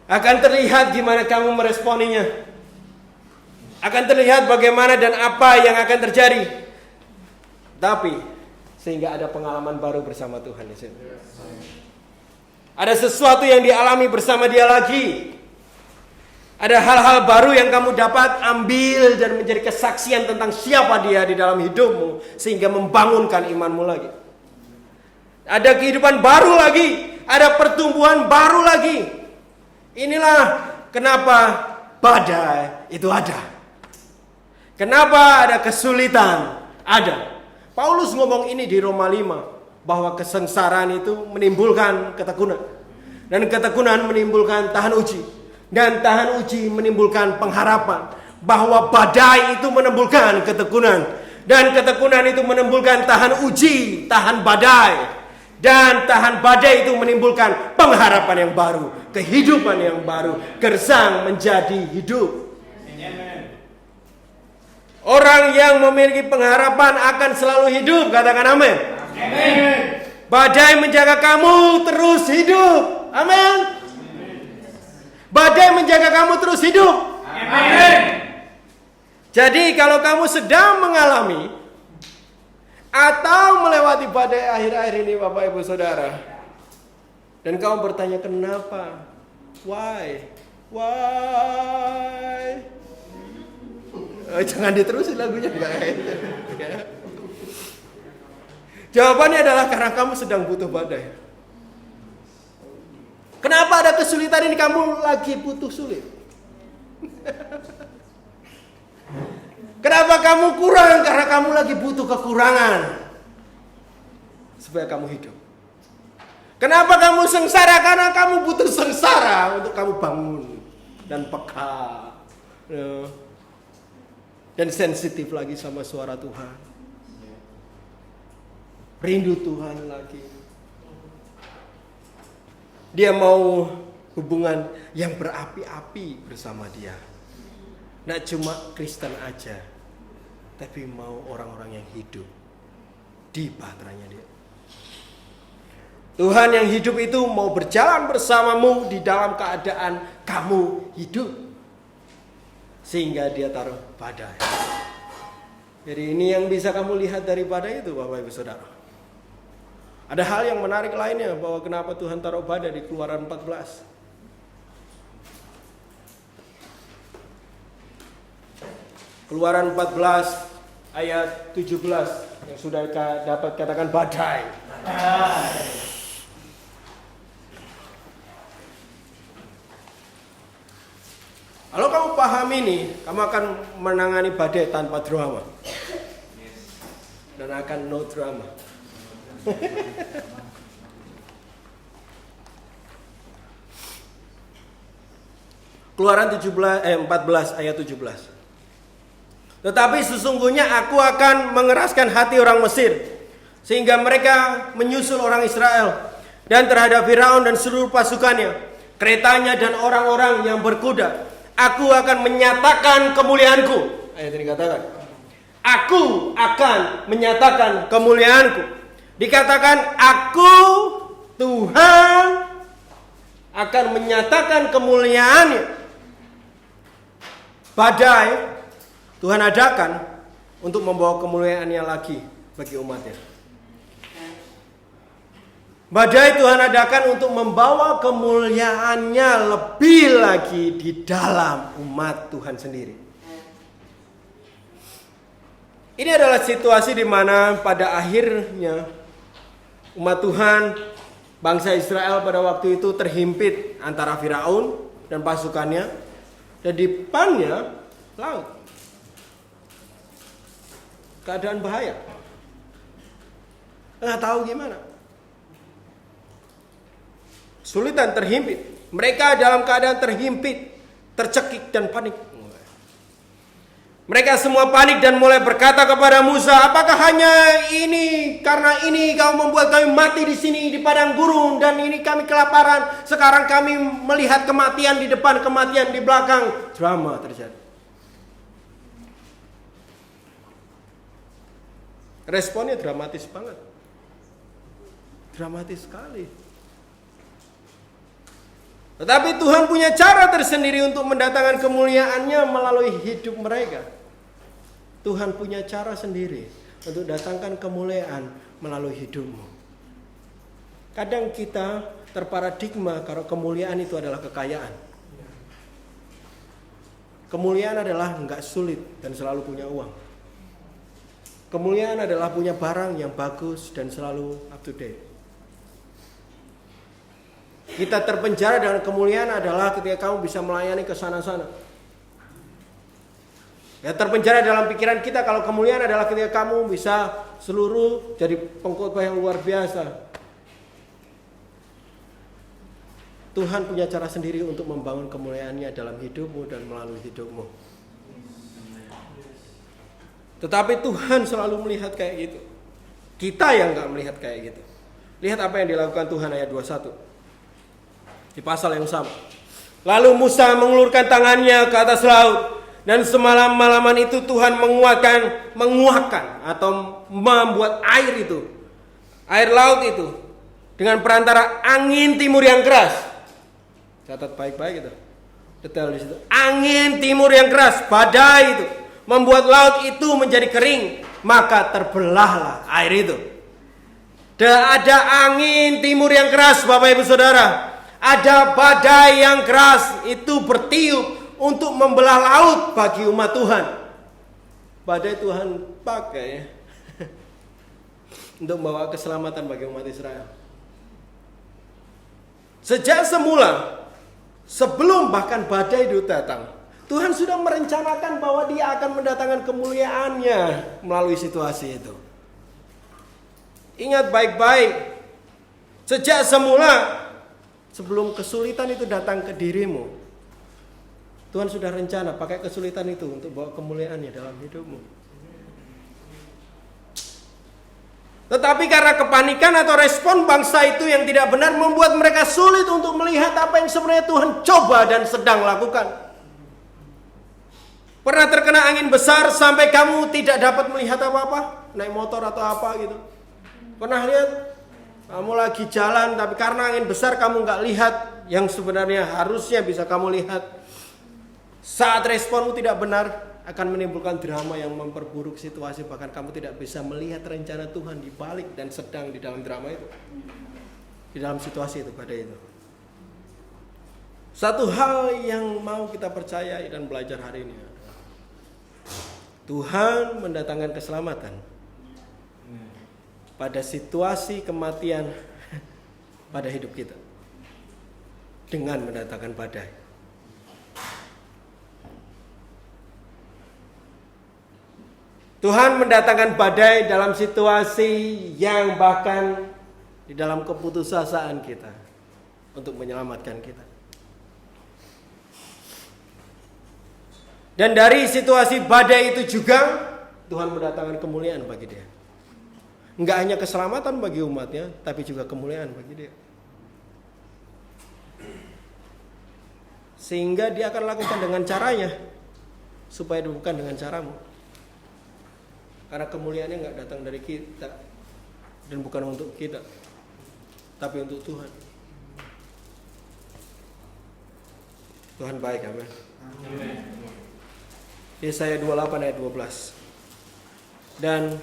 Akan terlihat gimana kamu meresponinya. Akan terlihat bagaimana dan apa yang akan terjadi. Tapi sehingga ada pengalaman baru bersama Tuhan di sini. Ada sesuatu yang dialami bersama Dia lagi. Ada hal-hal baru yang kamu dapat ambil dan menjadi kesaksian tentang siapa Dia di dalam hidupmu. Sehingga membangunkan imanmu lagi. Ada kehidupan baru lagi. Ada pertumbuhan baru lagi. Inilah kenapa badai itu ada. Kenapa ada kesulitan? Ada. Paulus ngomong ini di Roma 5. Bahwa kesengsaraan itu menimbulkan ketekunan. Dan ketekunan menimbulkan tahan uji. Dan tahan uji menimbulkan pengharapan. Bahwa badai itu menimbulkan ketekunan. Dan ketekunan itu menimbulkan tahan uji, tahan badai. Dan tahan badai itu menimbulkan pengharapan yang baru. Kehidupan yang baru. Gersang menjadi hidup. Orang yang memiliki pengharapan akan selalu hidup. Katakan amin. Amen. Badai menjaga kamu terus hidup. Amin. Badai menjaga kamu terus hidup. Amen. Jadi kalau kamu sedang mengalami atau melewati badai akhir-akhir ini Bapak Ibu Saudara, dan kamu bertanya kenapa? Why? Jangan diterusin lagunya enggak. Jawabannya adalah karena kamu sedang butuh badai. Kenapa ada kesulitan ini? Kamu lagi butuh sulit. Kenapa kamu kurang? Karena kamu lagi butuh kekurangan. Supaya kamu hidup. Kenapa kamu sengsara? Karena kamu butuh sengsara untuk kamu bangun. Dan peka. Dan sensitif lagi sama suara Tuhan. Rindu Tuhan lagi. Dia mau hubungan yang berapi-api bersama Dia. Nggak cuma Kristen aja, tapi mau orang-orang yang hidup di bahteranya Dia. Tuhan yang hidup itu mau berjalan bersamamu di dalam keadaan kamu hidup. Sehingga Dia taruh badai. Jadi ini yang bisa kamu lihat dari badai itu Bapak Ibu Saudara. Ada hal yang menarik lainnya bahwa kenapa Tuhan taruh badai di Keluaran 14. Keluaran 14 ayat 17 yang sudah dapat katakan badai. Kalau kamu paham ini, kamu akan menangani badai tanpa drama. Dan akan no drama. Keluaran 14 ayat 17. Tetapi sesungguhnya aku akan mengeraskan hati orang Mesir sehingga mereka menyusul orang Israel dan terhadap Firaun dan seluruh pasukannya, keretanya dan orang-orang yang berkuda, aku akan menyatakan kemuliaanku. Ayat ini katakan, aku akan menyatakan kemuliaanku. Dikatakan aku Tuhan akan menyatakan kemuliaannya. Badai Tuhan adakan untuk membawa kemuliaannya lagi bagi umatnya. Badai Tuhan adakan untuk membawa kemuliaannya lebih lagi di dalam umat Tuhan sendiri. Ini adalah situasi di mana pada akhirnya umat Tuhan, bangsa Israel pada waktu itu terhimpit antara Firaun dan pasukannya, dan di depannya laut. Keadaan bahaya. Nggak tahu gimana. Sulitan, terhimpit. Mereka dalam keadaan terhimpit, tercekik dan panik. Mereka semua panik dan mulai berkata kepada Musa, apakah hanya ini, karena ini kau membuat kami mati di sini di padang gurun, dan ini kami kelaparan. Sekarang kami melihat kematian di depan, kematian di belakang. Drama terjadi. Responnya dramatis banget. Dramatis sekali. Tetapi Tuhan punya cara tersendiri untuk mendatangkan kemuliaannya melalui hidup mereka. Tuhan punya cara sendiri untuk datangkan kemuliaan melalui hidupmu. Kadang kita terparadigma kalau kemuliaan itu adalah kekayaan. Kemuliaan adalah enggak sulit dan selalu punya uang. Kemuliaan adalah punya barang yang bagus dan selalu up to date. Kita terpenjara dengan kemuliaan adalah ketika kamu bisa melayani ke sana-sana. Ya, terpenjara dalam pikiran kita kalau kemuliaan adalah ketika kamu bisa seluruh jadi pengkhotbah yang luar biasa. Tuhan punya cara sendiri untuk membangun kemuliaannya dalam hidupmu dan melalui hidupmu. Tetapi Tuhan selalu melihat kayak gitu. Kita yang gak melihat kayak gitu. Lihat apa yang dilakukan Tuhan ayat 21. Di pasal yang sama. Lalu Musa mengulurkan tangannya ke atas laut. Dan semalam-malaman itu Tuhan menguakkan atau membuat air itu, air laut itu, dengan perantara angin timur yang keras. Catat baik-baik itu, detail di situ. Angin timur yang keras, badai itu, membuat laut itu menjadi kering. Maka terbelahlah air itu. Dan ada angin timur yang keras, Bapak Ibu Saudara. Ada badai yang keras itu bertiup untuk membelah laut bagi umat Tuhan. Badai Tuhan pakai untuk membawa keselamatan bagi umat Israel. Sejak semula, sebelum bahkan badai itu datang, Tuhan sudah merencanakan bahwa Dia akan mendatangkan kemuliaannya melalui situasi itu. Ingat baik-baik, sejak semula, sebelum kesulitan itu datang ke dirimu, Tuhan sudah rencana pakai kesulitan itu untuk bawa kemuliaannya dalam hidupmu. Tetapi karena kepanikan atau respon bangsa itu yang tidak benar membuat mereka sulit untuk melihat apa yang sebenarnya Tuhan coba dan sedang lakukan. Pernah terkena angin besar sampai kamu tidak dapat melihat apa-apa? Naik motor atau apa gitu. Pernah lihat? Kamu lagi jalan tapi karena angin besar kamu nggak lihat yang sebenarnya harusnya bisa kamu lihat. Saat responmu tidak benar akan menimbulkan drama yang memperburuk situasi, bahkan kamu tidak bisa melihat rencana Tuhan di balik dan sedang di dalam drama itu, di dalam situasi itu, pada itu. Satu hal yang mau kita percayai dan belajar hari ini adalah Tuhan mendatangkan keselamatan pada situasi kematian pada hidup kita dengan mendatangkan badai. Tuhan mendatangkan badai dalam situasi yang bahkan di dalam keputusasaan kita untuk menyelamatkan kita. Dan dari situasi badai itu juga Tuhan mendatangkan kemuliaan bagi dia. Enggak hanya keselamatan bagi umatnya, tapi juga kemuliaan bagi dia. Sehingga dia akan lakukan dengan caranya, supaya bukan dengan caramu. Karena kemuliaannya nggak datang dari kita dan bukan untuk kita. tapi untuk Tuhan. Tuhan baik, amin. Yesaya 28 ayat 12. Dan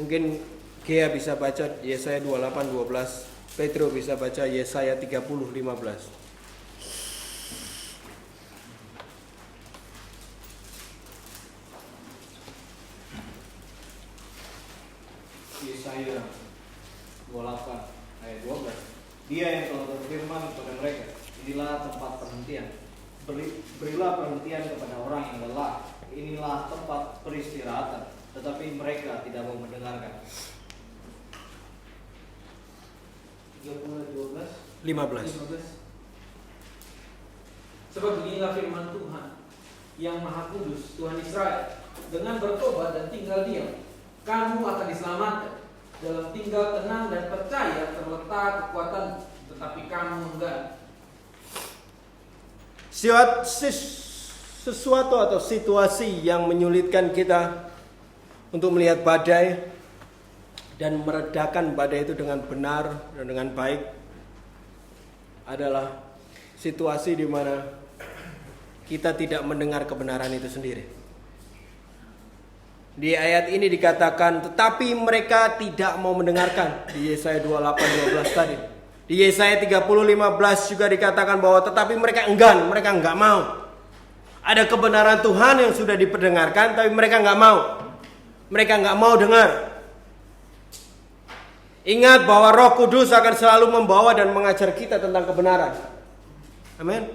mungkin Gea bisa baca Yesaya 28 12. Petro bisa baca Yesaya 30 15. Yesaya 28 ayat 12. Dia yang telah berfirman kepada mereka, inilah tempat perhentian. Berilah perhentian kepada orang yang lelah. Inilah tempat peristirahatan. Tetapi mereka tidak mau mendengarkan. 30 12 15. Sebab beginilah firman Tuhan yang Maha Kudus, Tuhan Israel, dengan bertobat dan tinggal diam, kamu akan diselamatkan. Dalam tinggal tenang dan percaya terletak kekuatan, tetapi kamu enggan. Sesuatu atau situasi yang menyulitkan kita untuk melihat badai dan meredakan badai itu dengan benar dan dengan baik adalah situasi di mana kita tidak mendengar kebenaran itu sendiri. Di ayat ini dikatakan, tetapi mereka tidak mau mendengarkan. Di Yesaya 28:12 tadi. Di Yesaya 30:15 juga dikatakan bahwa tetapi mereka enggan, mereka enggak mau. Ada kebenaran Tuhan yang sudah diperdengarkan, tapi mereka enggak mau. Mereka enggak mau dengar. Ingat bahwa Roh Kudus akan selalu membawa dan mengajar kita tentang kebenaran. Amin.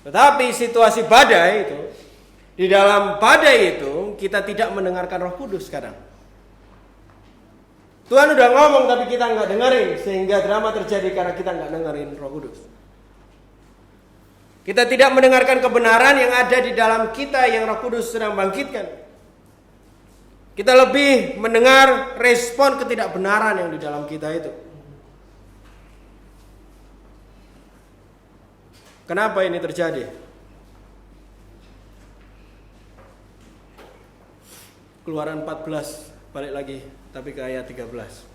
Tetapi situasi badai itu, di dalam badai itu kita tidak mendengarkan Roh Kudus kadang. Tuhan udah ngomong tapi kita nggak dengerin, sehingga drama terjadi karena kita nggak dengerin Roh Kudus. Kita tidak mendengarkan kebenaran yang ada di dalam kita yang Roh Kudus sedang bangkitkan. Kita lebih mendengar respon ketidakbenaran yang di dalam kita itu. Kenapa ini terjadi? Keluaran 14, balik lagi, tapi ke ayat 13.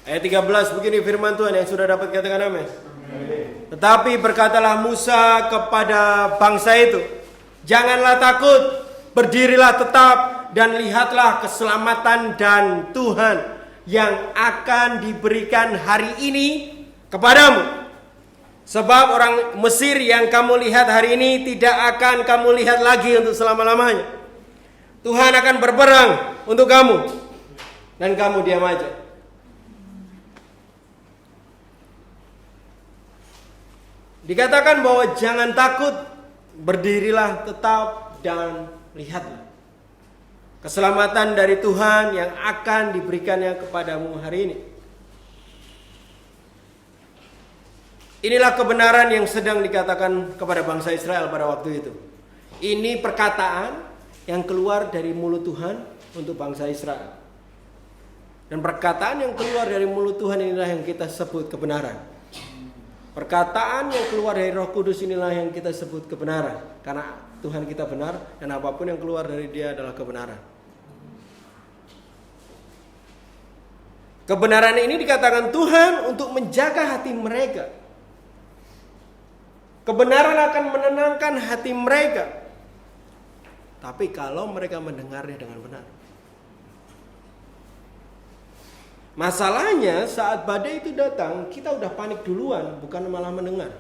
Ayat 13, begini firman Tuhan yang sudah dapat katakan amin. Tetapi berkatalah Musa kepada bangsa itu, janganlah takut, berdirilah tetap dan lihatlah keselamatan dan Tuhan yang akan diberikan hari ini kepadamu. Sebab orang Mesir yang kamu lihat hari ini tidak akan kamu lihat lagi untuk selama-lamanya. Tuhan akan berperang untuk kamu dan kamu diam aja. Dikatakan bahwa jangan takut, berdirilah tetap dan lihatlah keselamatan dari Tuhan yang akan diberikannya kepadamu hari ini. Inilah kebenaran yang sedang dikatakan kepada bangsa Israel pada waktu itu. Ini perkataan yang keluar dari mulut Tuhan untuk bangsa Israel. Dan perkataan yang keluar dari mulut Tuhan inilah yang kita sebut kebenaran. Perkataan yang keluar dari Roh Kudus inilah yang kita sebut kebenaran. Karena Tuhan kita benar dan apapun yang keluar dari Dia adalah kebenaran. Kebenaran ini dikatakan Tuhan untuk menjaga hati mereka. Kebenaran akan menenangkan hati mereka. Tapi kalau mereka mendengarnya dengan benar. Masalahnya saat badai itu datang, kita udah panik duluan, bukan malah mendengar.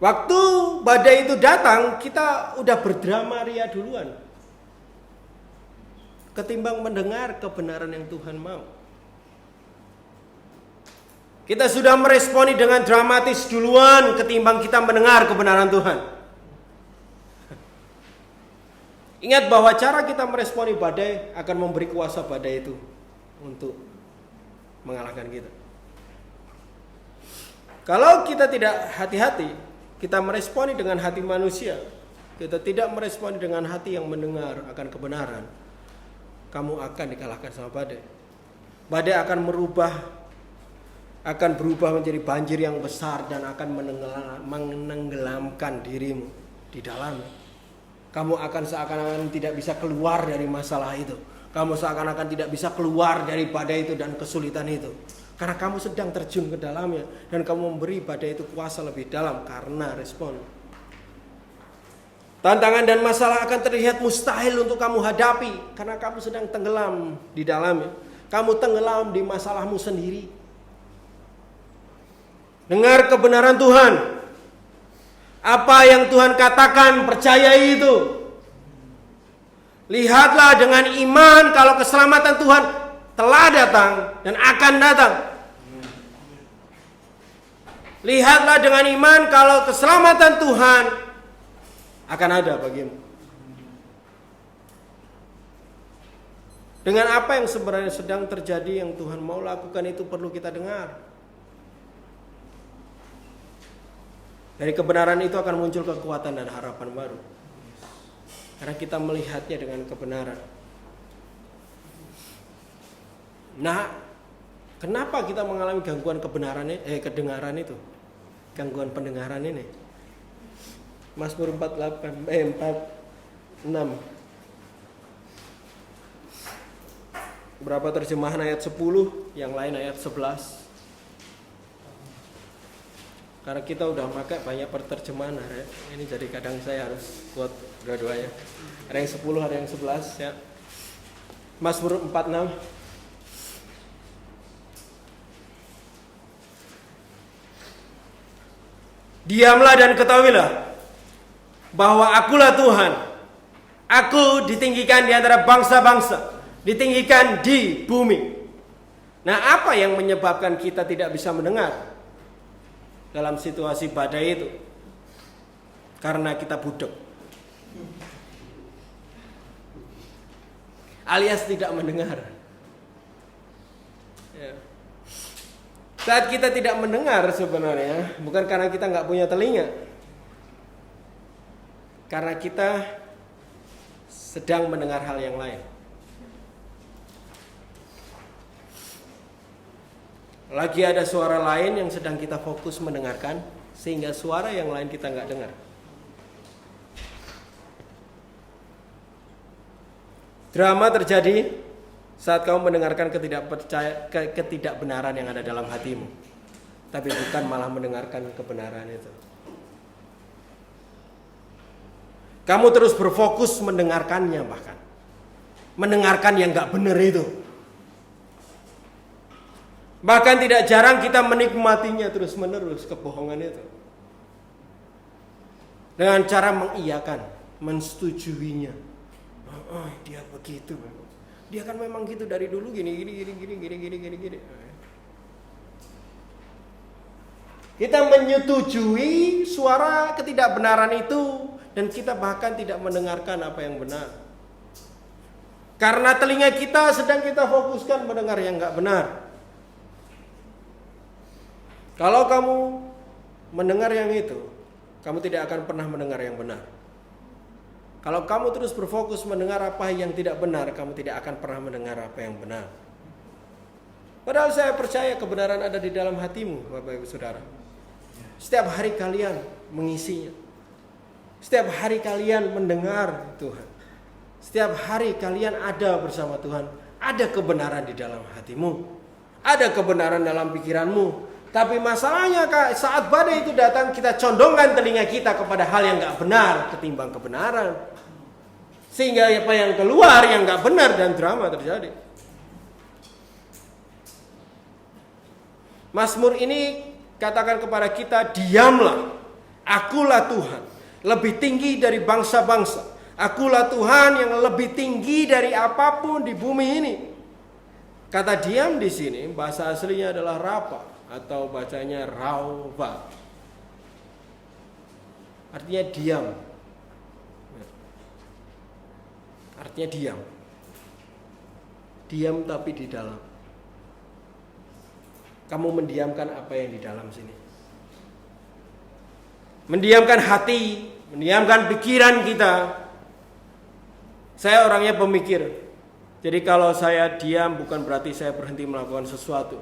Waktu badai itu datang, kita udah berdrama ria duluan. Ketimbang mendengar kebenaran yang Tuhan mau. Kita sudah meresponi dengan dramatis duluan ketimbang kita mendengar kebenaran Tuhan. Ingat bahwa cara kita meresponi badai akan memberi kuasa badai itu untuk mengalahkan kita. Kalau kita tidak hati-hati, kita meresponi dengan hati manusia, kita tidak meresponi dengan hati yang mendengar akan kebenaran, kamu akan dikalahkan sama badai. Badai akan berubah menjadi banjir yang besar dan akan menenggelamkan dirimu di dalamnya. Kamu akan seakan-akan tidak bisa keluar dari masalah itu. Kamu seakan-akan tidak bisa keluar dari badai itu dan kesulitan itu. Karena kamu sedang terjun ke dalamnya. Dan kamu memberi badai itu kuasa lebih dalam karena respon. Tantangan dan masalah akan terlihat mustahil untuk kamu hadapi. Karena kamu sedang tenggelam di dalamnya. Kamu tenggelam di masalahmu sendiri. Dengar kebenaran Tuhan. Apa yang Tuhan katakan, percayai itu. Lihatlah dengan iman kalau keselamatan Tuhan telah datang dan akan datang. Lihatlah dengan iman kalau keselamatan Tuhan akan ada bagimu. Dengan apa yang sebenarnya sedang terjadi yang Tuhan mau lakukan itu perlu kita dengar. Dari kebenaran itu akan muncul kekuatan dan harapan baru. Karena kita melihatnya dengan kebenaran. Nah, kenapa kita mengalami gangguan kedengaran itu? Gangguan pendengaran ini. Mazmur 46. Berapa terjemahan ayat 10, yang lain ayat 11. Karena kita udah pakai banyak terjemahan ya. Ini jadi kadang saya harus buat dua-duanya. Ada yang 10, ada yang 11 ya. Mazmur 46. Diamlah dan ketahuilah bahwa akulah Tuhan. Aku ditinggikan di antara bangsa-bangsa, ditinggikan di bumi. Nah, apa yang menyebabkan kita tidak bisa mendengar dalam situasi badai itu? Karena kita budek, alias tidak mendengar ya. Saat kita tidak mendengar sebenarnya bukan karena kita nggak punya telinga, karena kita sedang mendengar hal yang lain. Lagi ada suara lain yang sedang kita fokus mendengarkan, sehingga suara yang lain kita nggak dengar. Drama terjadi saat kamu mendengarkan ketidakbenaran yang ada dalam hatimu, tapi bukan malah mendengarkan kebenaran itu. Kamu terus berfokus mendengarkannya, bahkan mendengarkan yang nggak benar itu. Bahkan tidak jarang kita menikmatinya terus-menerus, kebohongan itu. Dengan cara mengiyakan, mensetujuinya. Oh, dia begitu. Dia kan memang gitu dari dulu gini. Kita menyetujui suara ketidakbenaran itu dan kita bahkan tidak mendengarkan apa yang benar. Karena telinga kita sedang kita fokuskan mendengar yang enggak benar. Kalau kamu mendengar yang itu, kamu tidak akan pernah mendengar yang benar. Kalau kamu terus berfokus mendengar apa yang tidak benar, kamu tidak akan pernah mendengar apa yang benar. Padahal saya percaya kebenaran ada di dalam hatimu, Bapak Ibu Saudara. Setiap hari kalian mengisinya. Setiap hari kalian mendengar Tuhan. Setiap hari kalian ada bersama Tuhan. Ada kebenaran di dalam hatimu. Ada kebenaran dalam pikiranmu. Tapi masalahnya saat badai itu datang, kita condongkan telinga kita kepada hal yang gak benar ketimbang kebenaran. Sehingga apa yang keluar yang gak benar dan drama terjadi. Mazmur ini katakan kepada kita, diamlah, akulah Tuhan, lebih tinggi dari bangsa-bangsa. Akulah Tuhan yang lebih tinggi dari apapun di bumi ini. Kata diam di sini bahasa aslinya adalah rapa atau bacanya rauba. Artinya diam. Artinya diam. Diam tapi di dalam. Kamu mendiamkan apa yang di dalam sini. Mendiamkan hati mendiamkan pikiran kita. Saya orangnya pemikir. Jadi kalau saya diam bukan berarti saya berhenti melakukan sesuatu.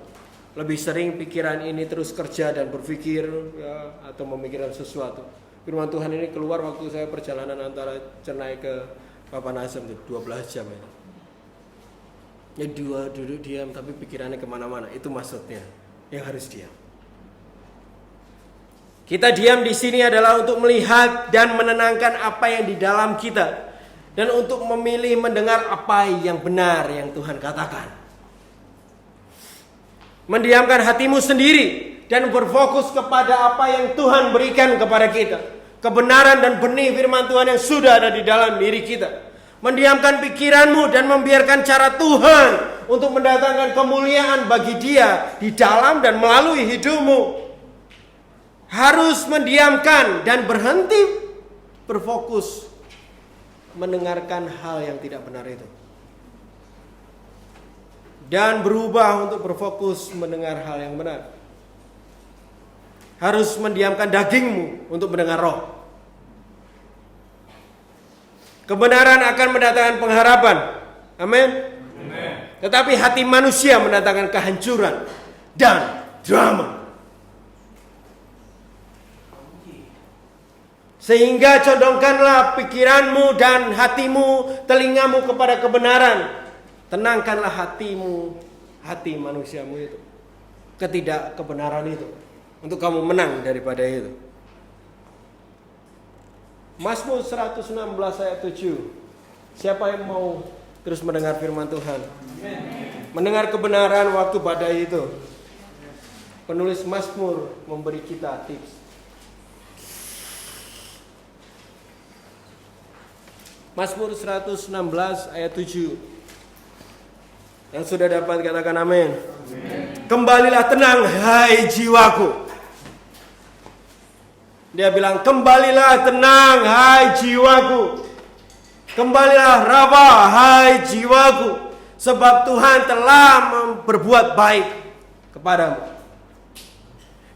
Lebih sering pikiran ini terus kerja dan berpikir ya, atau memikirkan sesuatu. Firman Tuhan ini keluar waktu saya perjalanan antara Cernai ke Papanasem 12 jam ini. Ya duduk diam tapi pikirannya kemana-mana. Itu maksudnya yang harus diam. Kita diam di sini adalah untuk melihat dan menenangkan apa yang di dalam kita. Dan untuk memilih mendengar apa yang benar yang Tuhan katakan. Mendiamkan hatimu sendiri dan berfokus kepada apa yang Tuhan berikan kepada kita. Kebenaran dan benih firman Tuhan yang sudah ada di dalam diri kita. Mendiamkan pikiranmu dan membiarkan cara Tuhan untuk mendatangkan kemuliaan bagi Dia di dalam dan melalui hidupmu. Harus mendiamkan dan berhenti berfokus mendengarkan hal yang tidak benar itu. Dan berubah untuk berfokus mendengar hal yang benar. Harus mendiamkan dagingmu untuk mendengar roh. Kebenaran akan mendatangkan pengharapan. Amin. Tetapi hati manusia mendatangkan kehancuran dan drama. Sehingga condongkanlah pikiranmu dan hatimu, telingamu kepada kebenaran. Tenangkanlah hatimu, hati manusiamu itu. Ketidakkebenaran itu. Untuk kamu menang daripada itu. Mazmur 116 ayat 7. Siapa yang mau terus mendengar firman Tuhan? Mendengar kebenaran waktu badai itu. Penulis Mazmur memberi kita tips. Mazmur 116 ayat 7. Yang sudah dapat katakan amin. Kembalilah tenang hai jiwaku. Dia bilang kembalilah tenang hai jiwaku. Kembalilah rawah hai jiwaku. Sebab Tuhan telah berbuat baik kepadamu.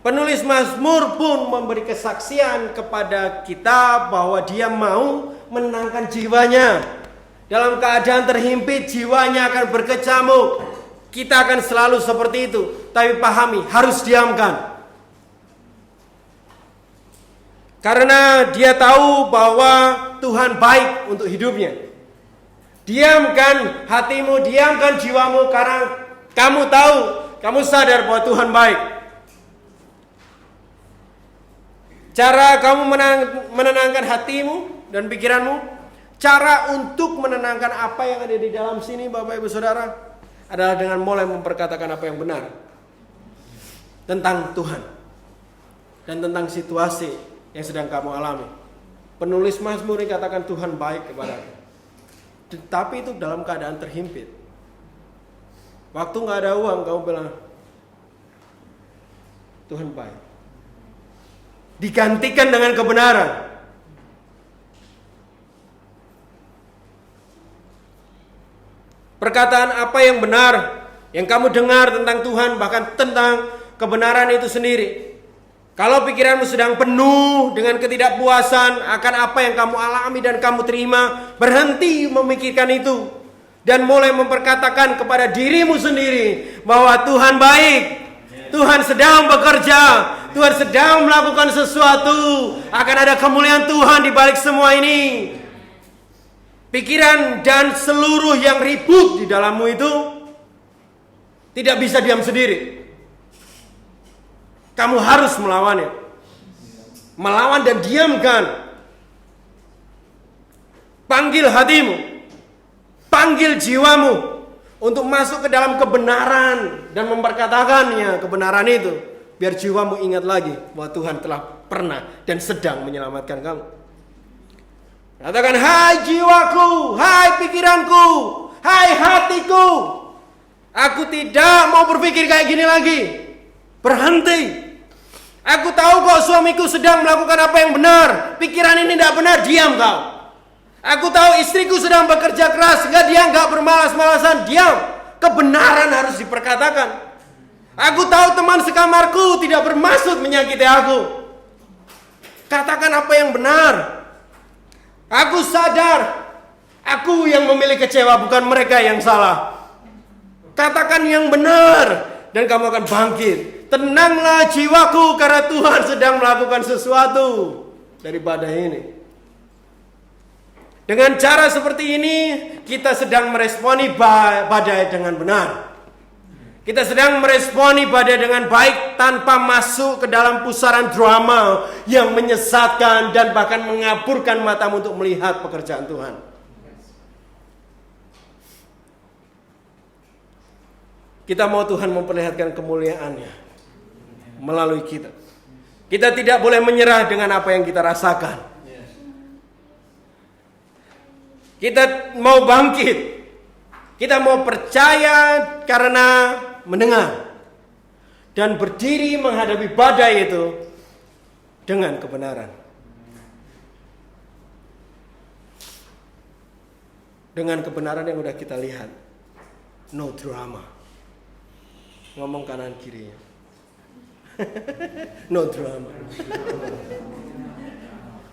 Penulis Mazmur pun memberi kesaksian kepada kita bahwa dia mau menenangkan jiwanya. Dalam keadaan terhimpit jiwanya akan berkecamuk. Kita akan selalu seperti itu. Tapi pahami, harus diamkan. Karena dia tahu bahwa Tuhan baik untuk hidupnya. Diamkan hatimu, diamkan jiwamu. Karena kamu tahu, kamu sadar bahwa Tuhan baik. Cara kamu menenangkan hatimu dan pikiranmu, cara untuk menenangkan apa yang ada di dalam sini Bapak Ibu Saudara, adalah dengan mulai memperkatakan apa yang benar tentang Tuhan dan tentang situasi yang sedang kamu alami. Penulis Mazmur ini katakan Tuhan baik kepadamu. Tetapi itu dalam keadaan terhimpit. Waktu gak ada uang kamu bilang Tuhan baik. Digantikan dengan kebenaran. Perkataan apa yang benar yang kamu dengar tentang Tuhan, bahkan tentang kebenaran itu sendiri. Kalau pikiranmu sedang penuh dengan ketidakpuasan akan apa yang kamu alami dan kamu terima, berhenti memikirkan itu dan mulai memperkatakan kepada dirimu sendiri bahwa Tuhan baik. Tuhan sedang bekerja, Tuhan sedang melakukan sesuatu, akan ada kemuliaan Tuhan di balik semua ini. Pikiran dan seluruh yang ribut di dalammu itu tidak bisa diam sendiri. Kamu harus melawannya. Melawan dan diamkan. Panggil hatimu, panggil jiwamu untuk masuk ke dalam kebenaran dan memperkatakannya kebenaran itu. Biar jiwamu ingat lagi bahwa Tuhan telah pernah dan sedang menyelamatkan kamu. Katakan, hai jiwaku, hai pikiranku, hai hatiku. Aku tidak mau berpikir kayak gini lagi. Berhenti. Aku tahu kok suamiku sedang melakukan apa yang benar. Pikiran ini tidak benar, diam kau. Aku tahu istriku sedang bekerja keras sehingga dia nggak bermalas-malasan, diam. Kebenaran harus diperkatakan. Aku tahu teman sekamarku tidak bermaksud menyakiti aku. Katakan apa yang benar. Aku sadar, aku yang memilih kecewa, bukan mereka yang salah. Katakan yang benar dan kamu akan bangkit. Tenanglah jiwaku karena Tuhan sedang melakukan sesuatu dari badai ini. Dengan cara seperti ini, kita sedang meresponi badai dengan benar. Kita sedang meresponi badai dengan baik tanpa masuk ke dalam pusaran drama yang menyesatkan dan bahkan mengaburkan matamu untuk melihat pekerjaan Tuhan. Kita mau Tuhan memperlihatkan kemuliaan-Nya melalui kita. Kita tidak boleh menyerah dengan apa yang kita rasakan. Kita mau bangkit. Kita mau percaya karena mendengar. Dan berdiri menghadapi badai itu dengan kebenaran. Dengan kebenaran yang udah kita lihat. No drama. Ngomong kanan kirinya. No drama.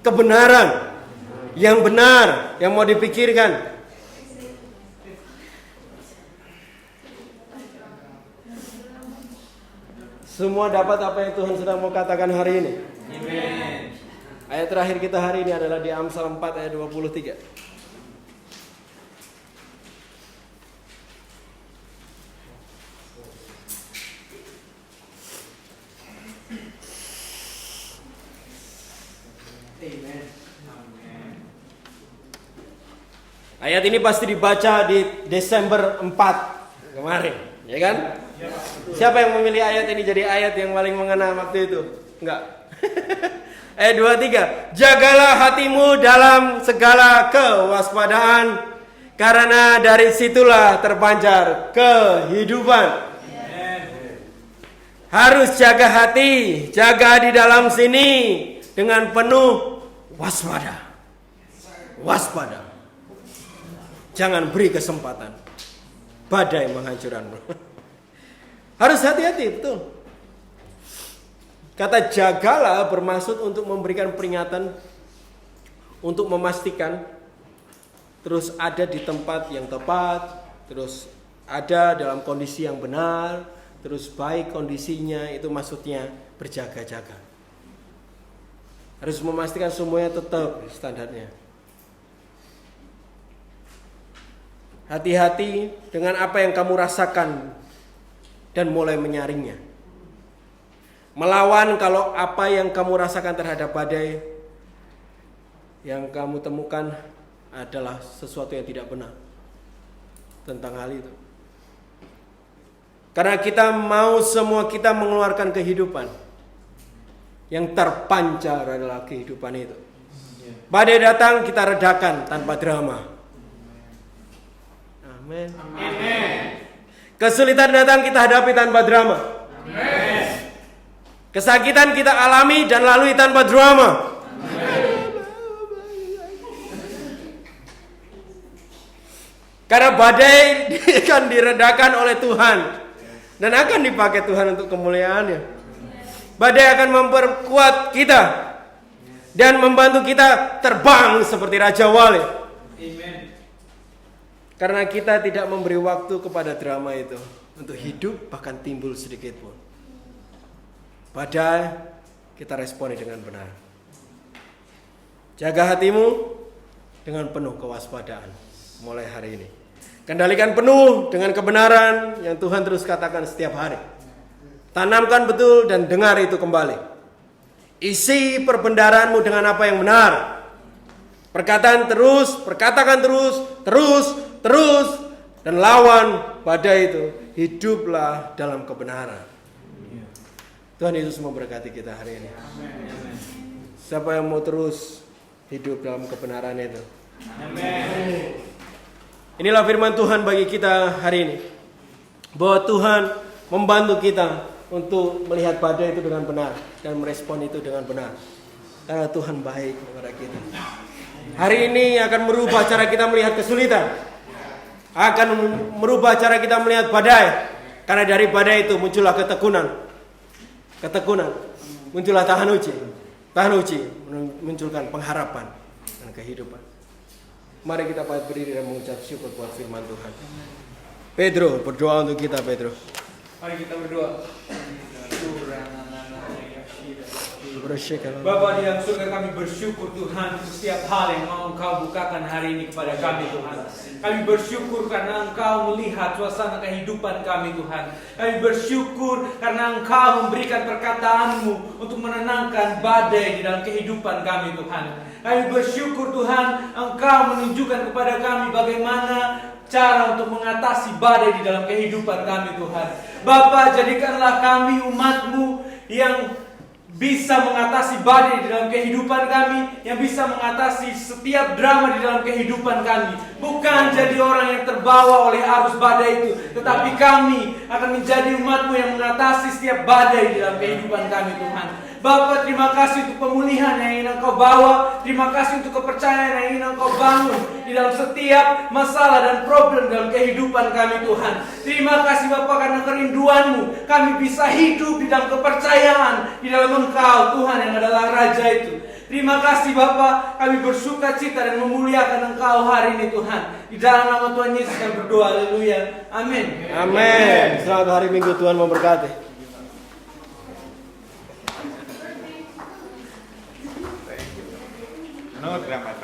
Kebenaran yang benar, yang mau dipikirkan. Semua dapat apa yang Tuhan sedang mau katakan hari ini. Amen. Ayat terakhir kita hari ini adalah di Amsal 4 ayat 23. Ayat ini pasti dibaca di Desember 4 kemarin, ya kan? Siapa yang memilih ayat ini jadi ayat yang paling mengena waktu itu? Enggak. Ayat 23. Jagalah hatimu dalam segala kewaspadaan, karena dari situlah terpancar kehidupan. Harus jaga hati, jaga di dalam sini dengan penuh waspada. Waspada. Jangan beri kesempatan badai menghancurkanmu. Harus hati-hati, betul. Kata jagalah bermaksud untuk memberikan peringatan, untuk memastikan, terus ada di tempat yang tepat, terus ada dalam kondisi yang benar, terus baik kondisinya, itu maksudnya berjaga-jaga. Harus memastikan semuanya tetap standarnya. Hati-hati dengan apa yang kamu rasakan dan mulai menyaringnya. Melawan kalau apa yang kamu rasakan terhadap badai yang kamu temukan adalah sesuatu yang tidak benar tentang hal itu. Karena kita mau semua kita mengeluarkan kehidupan. Yang terpancar adalah kehidupan itu. Badai datang kita redakan tanpa drama. Amin. Kesulitan datang kita hadapi tanpa drama. Amen. Kesakitan kita alami dan lalui tanpa drama. Karena badai akan diredakan oleh Tuhan dan akan dipakai Tuhan untuk kemuliaannya. Badai akan memperkuat kita dan membantu kita terbang seperti Raja Wali. Karena kita tidak memberi waktu kepada drama itu untuk hidup bahkan timbul sedikit pun. Badai kita responi dengan benar. Jaga hatimu dengan penuh kewaspadaan mulai hari ini. Kendalikan penuh dengan kebenaran yang Tuhan terus katakan setiap hari. Tanamkan betul dan dengar itu kembali. Isi perbendaraanmu dengan apa yang benar. Perkataan terus, perkatakan terus, dan lawan badai itu. Hiduplah dalam kebenaran. Tuhan Yesus memberkati kita hari ini. Siapa yang mau terus hidup dalam kebenaran itu? Amin. Inilah firman Tuhan bagi kita hari ini. Bahwa Tuhan membantu kita untuk melihat badai itu dengan benar dan merespon itu dengan benar. Karena Tuhan baik kepada kita. Hari ini akan merubah cara kita melihat kesulitan. Akan merubah cara kita melihat badai. Karena dari badai itu muncullah ketekunan. Muncullah tahan uji. Munculkan pengharapan dan kehidupan. Mari kita berdiri dan mengucap syukur buat firman Tuhan. Pedro, berdoa untuk kita, Pedro. Mari kita berdoa. Bersyukur. Bapa di dalam surga, kami bersyukur Tuhan untuk setiap hal yang mau Engkau bukakan hari ini kepada kami Tuhan. Kami bersyukur karena Engkau melihat suasana kehidupan kami Tuhan. Kami bersyukur karena Engkau memberikan perkataan-Mu untuk menenangkan badai di dalam kehidupan kami Tuhan. Kami bersyukur Tuhan, Engkau menunjukkan kepada kami bagaimana cara untuk mengatasi badai di dalam kehidupan kami Tuhan. Bapa, jadikanlah kami umat-Mu yang bisa mengatasi badai di dalam kehidupan kami, yang bisa mengatasi setiap drama di dalam kehidupan kami. Bukan jadi orang yang terbawa oleh arus badai itu, tetapi kami akan menjadi umat-Mu yang mengatasi setiap badai di dalam kehidupan kami Tuhan. Bapa, terima kasih untuk pemulihan yang ingin Engkau bawa. Terima kasih untuk kepercayaan yang ingin Engkau bangun di dalam setiap masalah dan problem dalam kehidupan kami Tuhan. Terima kasih Bapa karena kerinduan-Mu kami bisa hidup di dalam kepercayaan di dalam Engkau Tuhan yang adalah Raja itu. Terima kasih Bapa, kami bersuka cita dan memuliakan Engkau hari ini Tuhan. Di dalam nama Tuhan Yesus kami berdoa, haleluya, amin. Amin. Selamat hari Minggu, Tuhan memberkati. No, drama.